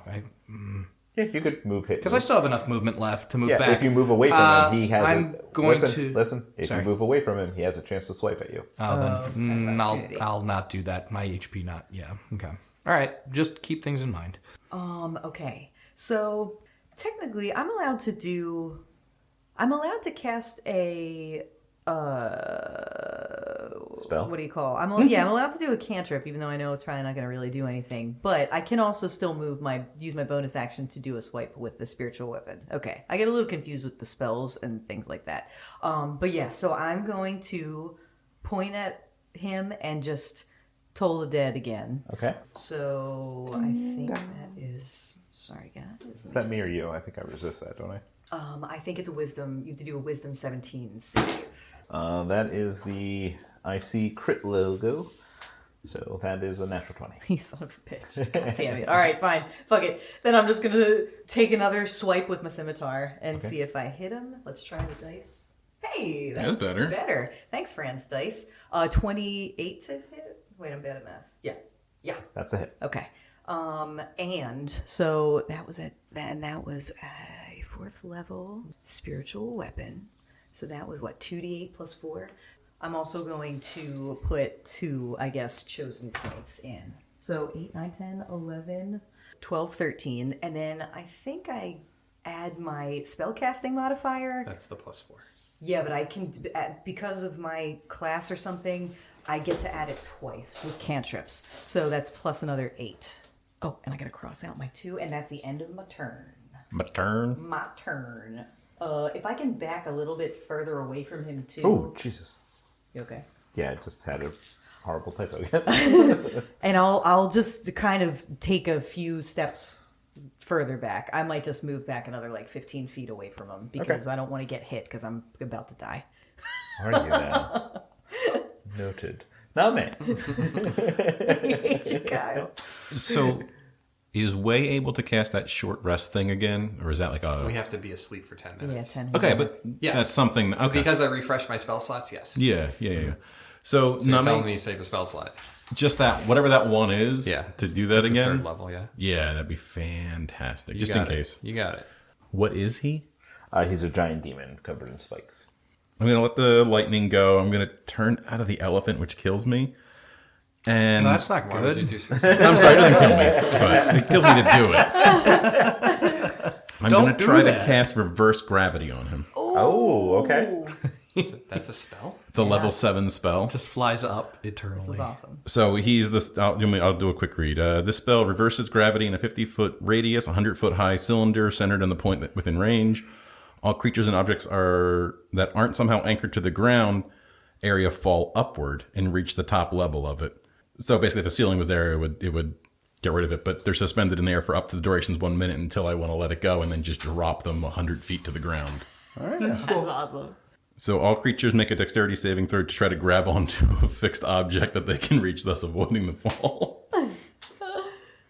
[SPEAKER 4] Yeah, you could move hit.
[SPEAKER 1] because I still have enough movement left to move
[SPEAKER 4] yeah,
[SPEAKER 1] back.
[SPEAKER 4] if you move away from him, he has.
[SPEAKER 1] I'm going to
[SPEAKER 4] listen. If
[SPEAKER 1] Sorry.
[SPEAKER 4] you move away from him, he has a chance to swipe at you.
[SPEAKER 1] Oh, then
[SPEAKER 6] opportunity.
[SPEAKER 1] I'll not do that. My HP not. Yeah. Okay. All right. Just keep things in mind.
[SPEAKER 6] Okay. So technically, I'm allowed to cast a
[SPEAKER 4] Spell.
[SPEAKER 6] what do you call? I'm allowed to do a cantrip, even though I know it's probably not going to really do anything. But I can also still use my bonus action to do a swipe with the spiritual weapon. Okay, I get a little confused with the spells and things like that. But yeah, so I'm going to point at him and just toll the dead again.
[SPEAKER 4] Okay.
[SPEAKER 6] So I think that is. Sorry, guys.
[SPEAKER 4] Is that me or you? I think I resist that, don't I?
[SPEAKER 6] I think it's a wisdom. You have to do a wisdom 17 save.
[SPEAKER 4] That is the IC crit logo. So that is a natural 20.
[SPEAKER 6] You son of a bitch. God damn it. All right, fine. Fuck it. Then I'm just going to take another swipe with my scimitar and see if I hit him. Let's try the dice. Hey, that's better. Thanks, Fran's dice. 28 to hit. Wait, I'm bad at math. Yeah.
[SPEAKER 4] That's a hit.
[SPEAKER 6] Okay. And so that was it. Then that was a 4th level spiritual weapon. So that was what, 2d8 plus 4? I'm also going to put 2, I guess, chosen points in. So 8, 9, 10, 11, 12, 13. And then I think I add my spellcasting modifier.
[SPEAKER 3] That's the +4.
[SPEAKER 6] Yeah, but I can, because of my class or something, I get to add it twice with cantrips. So that's plus another 8. Oh, and I gotta cross out my 2, and that's the end of my turn.
[SPEAKER 2] My turn.
[SPEAKER 6] My turn. If I can back a little bit further away from him too.
[SPEAKER 4] Oh, Jesus.
[SPEAKER 6] You okay?
[SPEAKER 4] Yeah, I just had a horrible typo again.
[SPEAKER 6] And I'll just kind of take a few steps further back. I might just move back another like 15 feet away from him because I don't want to get hit because I'm about to die.
[SPEAKER 4] Are you now? Noted. Namee.
[SPEAKER 6] I hate you, Kyle.
[SPEAKER 2] So, is Way able to cast that short rest thing again, or is that like a?
[SPEAKER 3] We have to be asleep for 10 minutes.
[SPEAKER 6] Yeah, 10
[SPEAKER 2] Okay, but
[SPEAKER 3] Yes.
[SPEAKER 2] that's something. Okay.
[SPEAKER 3] Because I refresh my spell slots, yes.
[SPEAKER 2] Yeah. So,
[SPEAKER 3] So you're telling
[SPEAKER 2] Namee,
[SPEAKER 3] me to save a spell slot.
[SPEAKER 2] just that, whatever that one is,
[SPEAKER 3] Yeah.
[SPEAKER 2] to do that
[SPEAKER 3] It's the
[SPEAKER 2] again.
[SPEAKER 3] 3rd level, yeah.
[SPEAKER 2] Yeah, that'd be fantastic.
[SPEAKER 3] You
[SPEAKER 2] Just in
[SPEAKER 3] got it.
[SPEAKER 2] case.
[SPEAKER 3] You got it.
[SPEAKER 2] What is he?
[SPEAKER 4] He's a giant demon covered in spikes.
[SPEAKER 2] I'm gonna let the lightning go. I'm gonna turn out of the elephant, which kills me. And
[SPEAKER 1] No, that's not
[SPEAKER 3] Why would you
[SPEAKER 1] good.
[SPEAKER 3] do so?
[SPEAKER 2] I'm sorry, it doesn't kill me, but it kills me to do it. I'm
[SPEAKER 1] Don't
[SPEAKER 2] gonna
[SPEAKER 1] do
[SPEAKER 2] try to
[SPEAKER 1] that.
[SPEAKER 2] cast reverse gravity on him.
[SPEAKER 4] Oh, okay.
[SPEAKER 3] That's a spell?
[SPEAKER 2] It's a level 7 spell.
[SPEAKER 1] Just flies up eternally.
[SPEAKER 6] This is awesome.
[SPEAKER 2] So he's this. I'll do a quick read. This spell reverses gravity in a 50-foot radius, 100-foot high cylinder centered on the point within range. All creatures and objects that aren't somehow anchored to the ground area fall upward and reach the top level of it. So basically, if the ceiling was there, it would get rid of it. But they're suspended in the air for up to the durations 1 minute until I want to let it go, and then just drop them 100 feet to the ground.
[SPEAKER 6] That's awesome.
[SPEAKER 2] So all creatures make a dexterity saving throw to try to grab onto a fixed object that they can reach, thus avoiding the fall.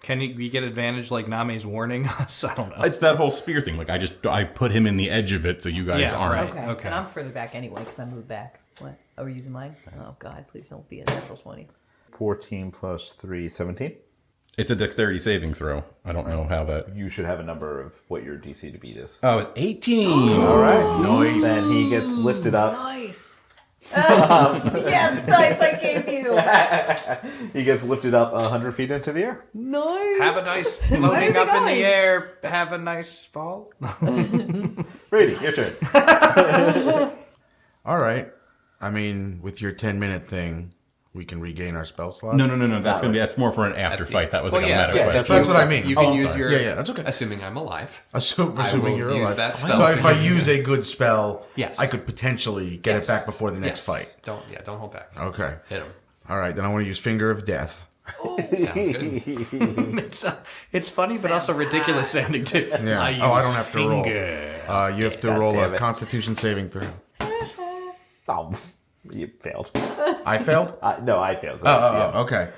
[SPEAKER 1] Can we get advantage like Name's warning us? I don't know.
[SPEAKER 2] It's that whole spear thing. Like I put him in the edge of it, so you guys
[SPEAKER 1] Yeah,
[SPEAKER 2] aren't.
[SPEAKER 1] right.
[SPEAKER 6] Okay. And I'm further back anyway because I moved back. What? Oh, we're using mine? Oh, God. Please don't be a natural 20.
[SPEAKER 4] 14 plus 3, 17.
[SPEAKER 2] It's a dexterity saving throw. I don't know how that.
[SPEAKER 4] You should have a number of what your DC to beat is.
[SPEAKER 2] Oh, it's 18.
[SPEAKER 4] All right.
[SPEAKER 5] Nice.
[SPEAKER 4] Then he gets lifted up.
[SPEAKER 6] Nice. Yes, dice I gave you.
[SPEAKER 4] He gets lifted up 100 feet into the air.
[SPEAKER 6] Nice.
[SPEAKER 1] Have a nice
[SPEAKER 6] Where
[SPEAKER 1] floating
[SPEAKER 6] is it
[SPEAKER 1] up in
[SPEAKER 6] going?
[SPEAKER 1] the air. Have a nice fall.
[SPEAKER 4] Rady, your turn.
[SPEAKER 5] All right. I mean, with your 10-minute thing, we can regain our spell slot.
[SPEAKER 2] No. That's more for an after fight. That was like a meta
[SPEAKER 4] yeah,
[SPEAKER 2] question.
[SPEAKER 5] That's what I mean.
[SPEAKER 3] You
[SPEAKER 5] Oh,
[SPEAKER 3] can
[SPEAKER 5] I'm
[SPEAKER 3] use
[SPEAKER 5] sorry.
[SPEAKER 3] your...
[SPEAKER 5] Yeah, that's okay.
[SPEAKER 3] Assuming I'm alive.
[SPEAKER 5] Assuming
[SPEAKER 3] will
[SPEAKER 5] you're
[SPEAKER 3] use
[SPEAKER 5] alive.
[SPEAKER 3] that spell.
[SPEAKER 5] So if I use a good spell,
[SPEAKER 3] Yes.
[SPEAKER 5] I could potentially get it back before the next fight.
[SPEAKER 3] Don't hold back.
[SPEAKER 5] Okay.
[SPEAKER 3] Hit him.
[SPEAKER 5] All right, then I want to use Finger of Death.
[SPEAKER 3] Sounds good.
[SPEAKER 1] It's funny, but also ridiculous sounding too.
[SPEAKER 5] Yeah.
[SPEAKER 1] I
[SPEAKER 5] I don't have to roll.
[SPEAKER 1] roll.
[SPEAKER 5] You have to
[SPEAKER 4] God
[SPEAKER 5] roll
[SPEAKER 4] damn
[SPEAKER 5] a
[SPEAKER 4] it.
[SPEAKER 5] Constitution saving throw.
[SPEAKER 4] Oh, you failed.
[SPEAKER 5] I failed?
[SPEAKER 4] No, I failed. So,
[SPEAKER 5] Oh, okay.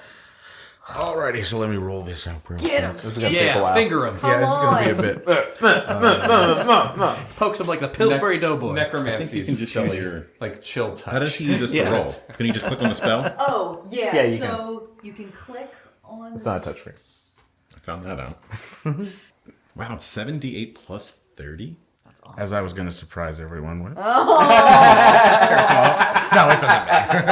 [SPEAKER 5] Alrighty, so let me roll this out real
[SPEAKER 6] Get him.
[SPEAKER 4] This is gonna take a
[SPEAKER 1] Yeah,
[SPEAKER 4] while.
[SPEAKER 1] finger him.
[SPEAKER 5] Yeah, this is gonna be a bit.
[SPEAKER 1] Pokes him like the Pillsbury Doughboy.
[SPEAKER 3] Necromancy
[SPEAKER 2] you can
[SPEAKER 3] is
[SPEAKER 2] just
[SPEAKER 3] chill,
[SPEAKER 2] use your-
[SPEAKER 3] like chill touch.
[SPEAKER 2] How does she use this to roll? Can you just click on the spell?
[SPEAKER 6] Oh, yeah.
[SPEAKER 4] Yeah, you
[SPEAKER 6] so you can click on.
[SPEAKER 4] It's not a touchscreen.
[SPEAKER 2] I found that out. Wow, it's 78 plus 30?
[SPEAKER 6] That's awesome.
[SPEAKER 5] As I was gonna surprise everyone with.
[SPEAKER 6] Oh.
[SPEAKER 5] No, it doesn't matter.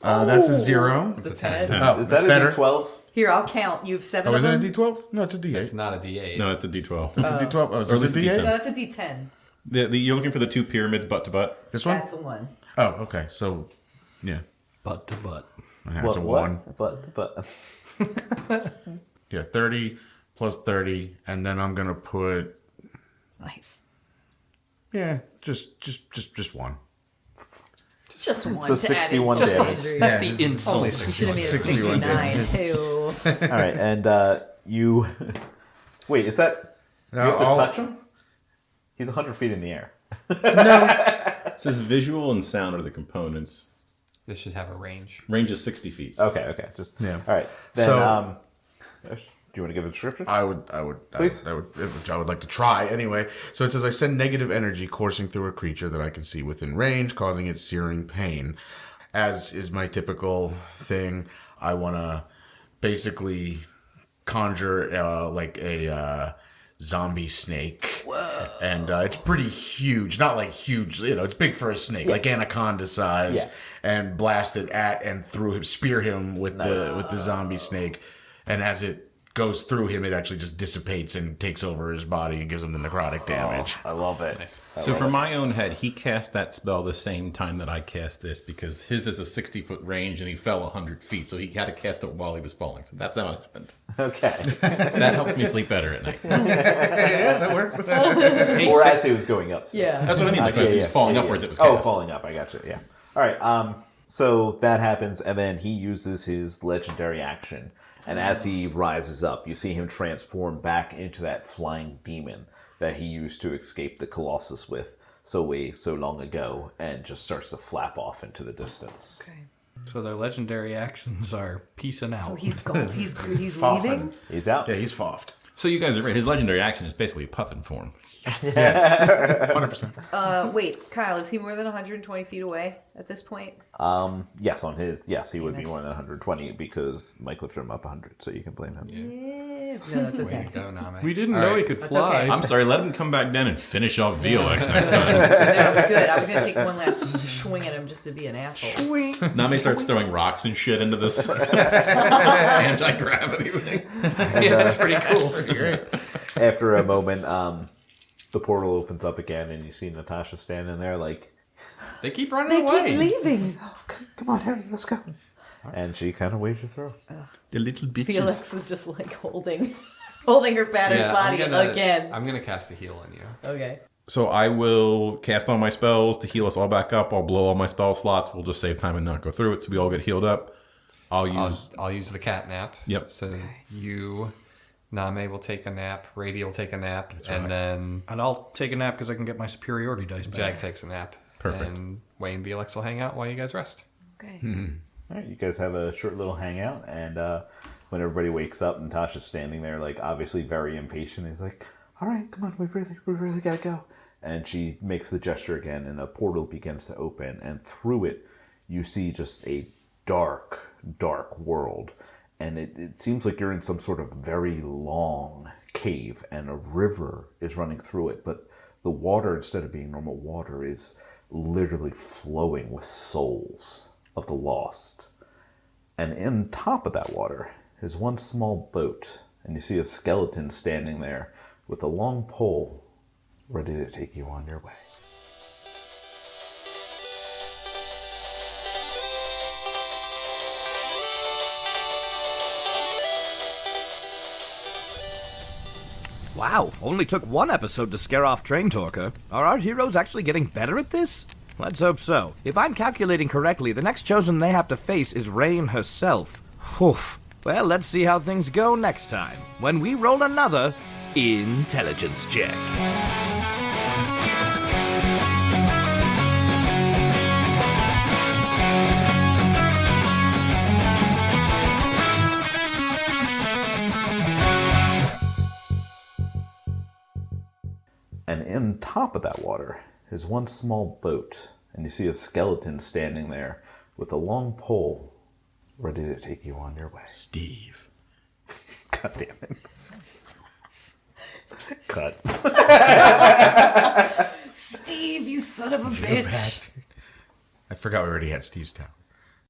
[SPEAKER 5] That's a 0.
[SPEAKER 3] It's a
[SPEAKER 6] 10.
[SPEAKER 3] 10.
[SPEAKER 5] Oh,
[SPEAKER 4] Is that
[SPEAKER 5] that's better.
[SPEAKER 4] a D12?
[SPEAKER 6] Here, I'll count. You have 7
[SPEAKER 5] Oh,
[SPEAKER 6] of
[SPEAKER 5] is it a
[SPEAKER 6] them.
[SPEAKER 5] D12? No, it's a D8.
[SPEAKER 3] It's not a D8.
[SPEAKER 2] No, it's a D12.
[SPEAKER 5] It's a D12. Oh, is
[SPEAKER 2] Or
[SPEAKER 5] this
[SPEAKER 2] is
[SPEAKER 5] a
[SPEAKER 2] it
[SPEAKER 5] D8?
[SPEAKER 6] No, that's a D10.
[SPEAKER 2] You're looking for the two pyramids butt to butt?
[SPEAKER 5] This one?
[SPEAKER 6] That's the one.
[SPEAKER 5] Oh, okay. So, yeah.
[SPEAKER 1] Butt to butt.
[SPEAKER 5] That's a 1.
[SPEAKER 4] But
[SPEAKER 5] Yeah, 30 plus 30, and then I'm gonna put
[SPEAKER 6] Nice.
[SPEAKER 5] just 1.
[SPEAKER 6] Just one
[SPEAKER 4] So
[SPEAKER 6] to add
[SPEAKER 4] 61
[SPEAKER 6] insult
[SPEAKER 4] damage.
[SPEAKER 6] injury.
[SPEAKER 1] That's the insult.
[SPEAKER 3] Only
[SPEAKER 6] You should have made it
[SPEAKER 5] 61
[SPEAKER 6] 69. Ew.
[SPEAKER 4] all right, and you wait. Is that you have to touch him? He's 100 feet in the air.
[SPEAKER 2] It says visual and sound are the components.
[SPEAKER 3] This should have a range.
[SPEAKER 2] Range is 60 feet.
[SPEAKER 4] Okay. Just
[SPEAKER 5] Yeah.
[SPEAKER 4] All right. Then
[SPEAKER 5] So-
[SPEAKER 4] do you want to give a description?
[SPEAKER 5] I would
[SPEAKER 4] Please.
[SPEAKER 5] I would like to try anyway. So it says I send negative energy coursing through a creature that I can see within range, causing it searing pain. As is my typical thing, I want to basically conjure like a zombie snake. Whoa. And it's pretty huge, not like huge, it's big for a snake, like anaconda size,
[SPEAKER 4] Yeah.
[SPEAKER 5] and blast it at and through him, spear him with the zombie snake. And as it goes through him, it actually just dissipates and takes over his body and gives him the necrotic damage.
[SPEAKER 4] I love it.
[SPEAKER 3] Nice.
[SPEAKER 2] So for my own head, he cast that spell the same time that I cast this because his is a 60-foot range and he fell 100 feet. So he had to cast it while he was falling. So that's how it happened.
[SPEAKER 4] Okay.
[SPEAKER 2] That helps me sleep better at night.
[SPEAKER 5] Yeah, that works.
[SPEAKER 4] Or as he was going up.
[SPEAKER 6] Yeah.
[SPEAKER 2] That's what I mean. Like as he was falling upwards, it was cast.
[SPEAKER 4] Oh, falling up. I got you. Yeah. All right. So that happens, and then he uses his legendary action. And as he rises up, you see him transform back into that flying demon that he used to escape the Colossus with so long ago, and just starts to flap off into the distance.
[SPEAKER 6] Okay.
[SPEAKER 1] So their legendary actions are peacing out.
[SPEAKER 6] So he's gone. He's
[SPEAKER 5] Foffing.
[SPEAKER 6] leaving.
[SPEAKER 4] He's out.
[SPEAKER 5] Yeah, he's foffed.
[SPEAKER 2] So you guys are right. His legendary action is basically puffin form.
[SPEAKER 5] 100%.
[SPEAKER 6] Wait, Kyle, is he more than 120 feet away at this point?
[SPEAKER 4] Yes, on his. Yes, he would be
[SPEAKER 6] that's-
[SPEAKER 4] more than 120 because Mike lifted him up 100, so you can blame him.
[SPEAKER 6] No, that's okay.
[SPEAKER 3] Go, Name.
[SPEAKER 1] We didn't
[SPEAKER 3] All
[SPEAKER 1] know
[SPEAKER 3] right.
[SPEAKER 1] he could
[SPEAKER 6] That's
[SPEAKER 1] fly.
[SPEAKER 6] okay.
[SPEAKER 2] I'm sorry, let him come back down and finish off Violexx next time.
[SPEAKER 6] No, it was good. I was gonna take one last swing at him just to be an asshole.
[SPEAKER 2] Name starts throwing rocks and shit into this anti-gravity thing.
[SPEAKER 1] Yeah, that's pretty cool.
[SPEAKER 4] After a moment, the portal opens up again, and you see Natasha standing there like,
[SPEAKER 3] They keep running
[SPEAKER 6] They
[SPEAKER 3] away.
[SPEAKER 6] keep leaving.
[SPEAKER 4] come on, Harry, let's go. And she kind of waves you through.
[SPEAKER 2] The little bitches.
[SPEAKER 6] Felix is just like holding her battered body again.
[SPEAKER 3] I'm gonna cast a heal on you.
[SPEAKER 6] Okay.
[SPEAKER 2] So I will cast all my spells to heal us all back up. I'll blow all my spell slots. We'll just save time and not go through it, so we all get healed up. I'll
[SPEAKER 3] use the cat nap.
[SPEAKER 2] Yep.
[SPEAKER 3] So you, Name will take a nap. Rady will take a nap, and then
[SPEAKER 1] And I'll take a nap because I can get my superiority dice back.
[SPEAKER 3] Jag takes a nap.
[SPEAKER 2] Perfect.
[SPEAKER 3] And Wayne and Violexx will hang out while you guys rest.
[SPEAKER 6] Okay.
[SPEAKER 4] All right, you guys have a short little hangout, and when everybody wakes up, Natasha's standing there, like obviously very impatient. He's like, "All right, come on, we really gotta go." And she makes the gesture again, and a portal begins to open, and through it, you see just a dark world, and it seems like you're in some sort of very long cave, and a river is running through it, but the water, instead of being normal water, is literally flowing with souls of the lost. And in top of that water is one small boat, and you see a skeleton standing there with a long pole ready to take you on your way.
[SPEAKER 1] Wow, only took one episode to scare off Traintorker. Are our heroes actually getting better at this? Let's hope so. If I'm calculating correctly, the next chosen they have to face is Rain herself. Oof. Well, let's see how things go next time, when we roll another intelligence check.
[SPEAKER 4] top of that water is one small boat, and you see a skeleton standing there with a long pole ready to take you on your way.
[SPEAKER 5] Steve.
[SPEAKER 4] God damn it. Cut.
[SPEAKER 6] Steve, you son of a bitch.
[SPEAKER 5] I forgot we already had Steve's town.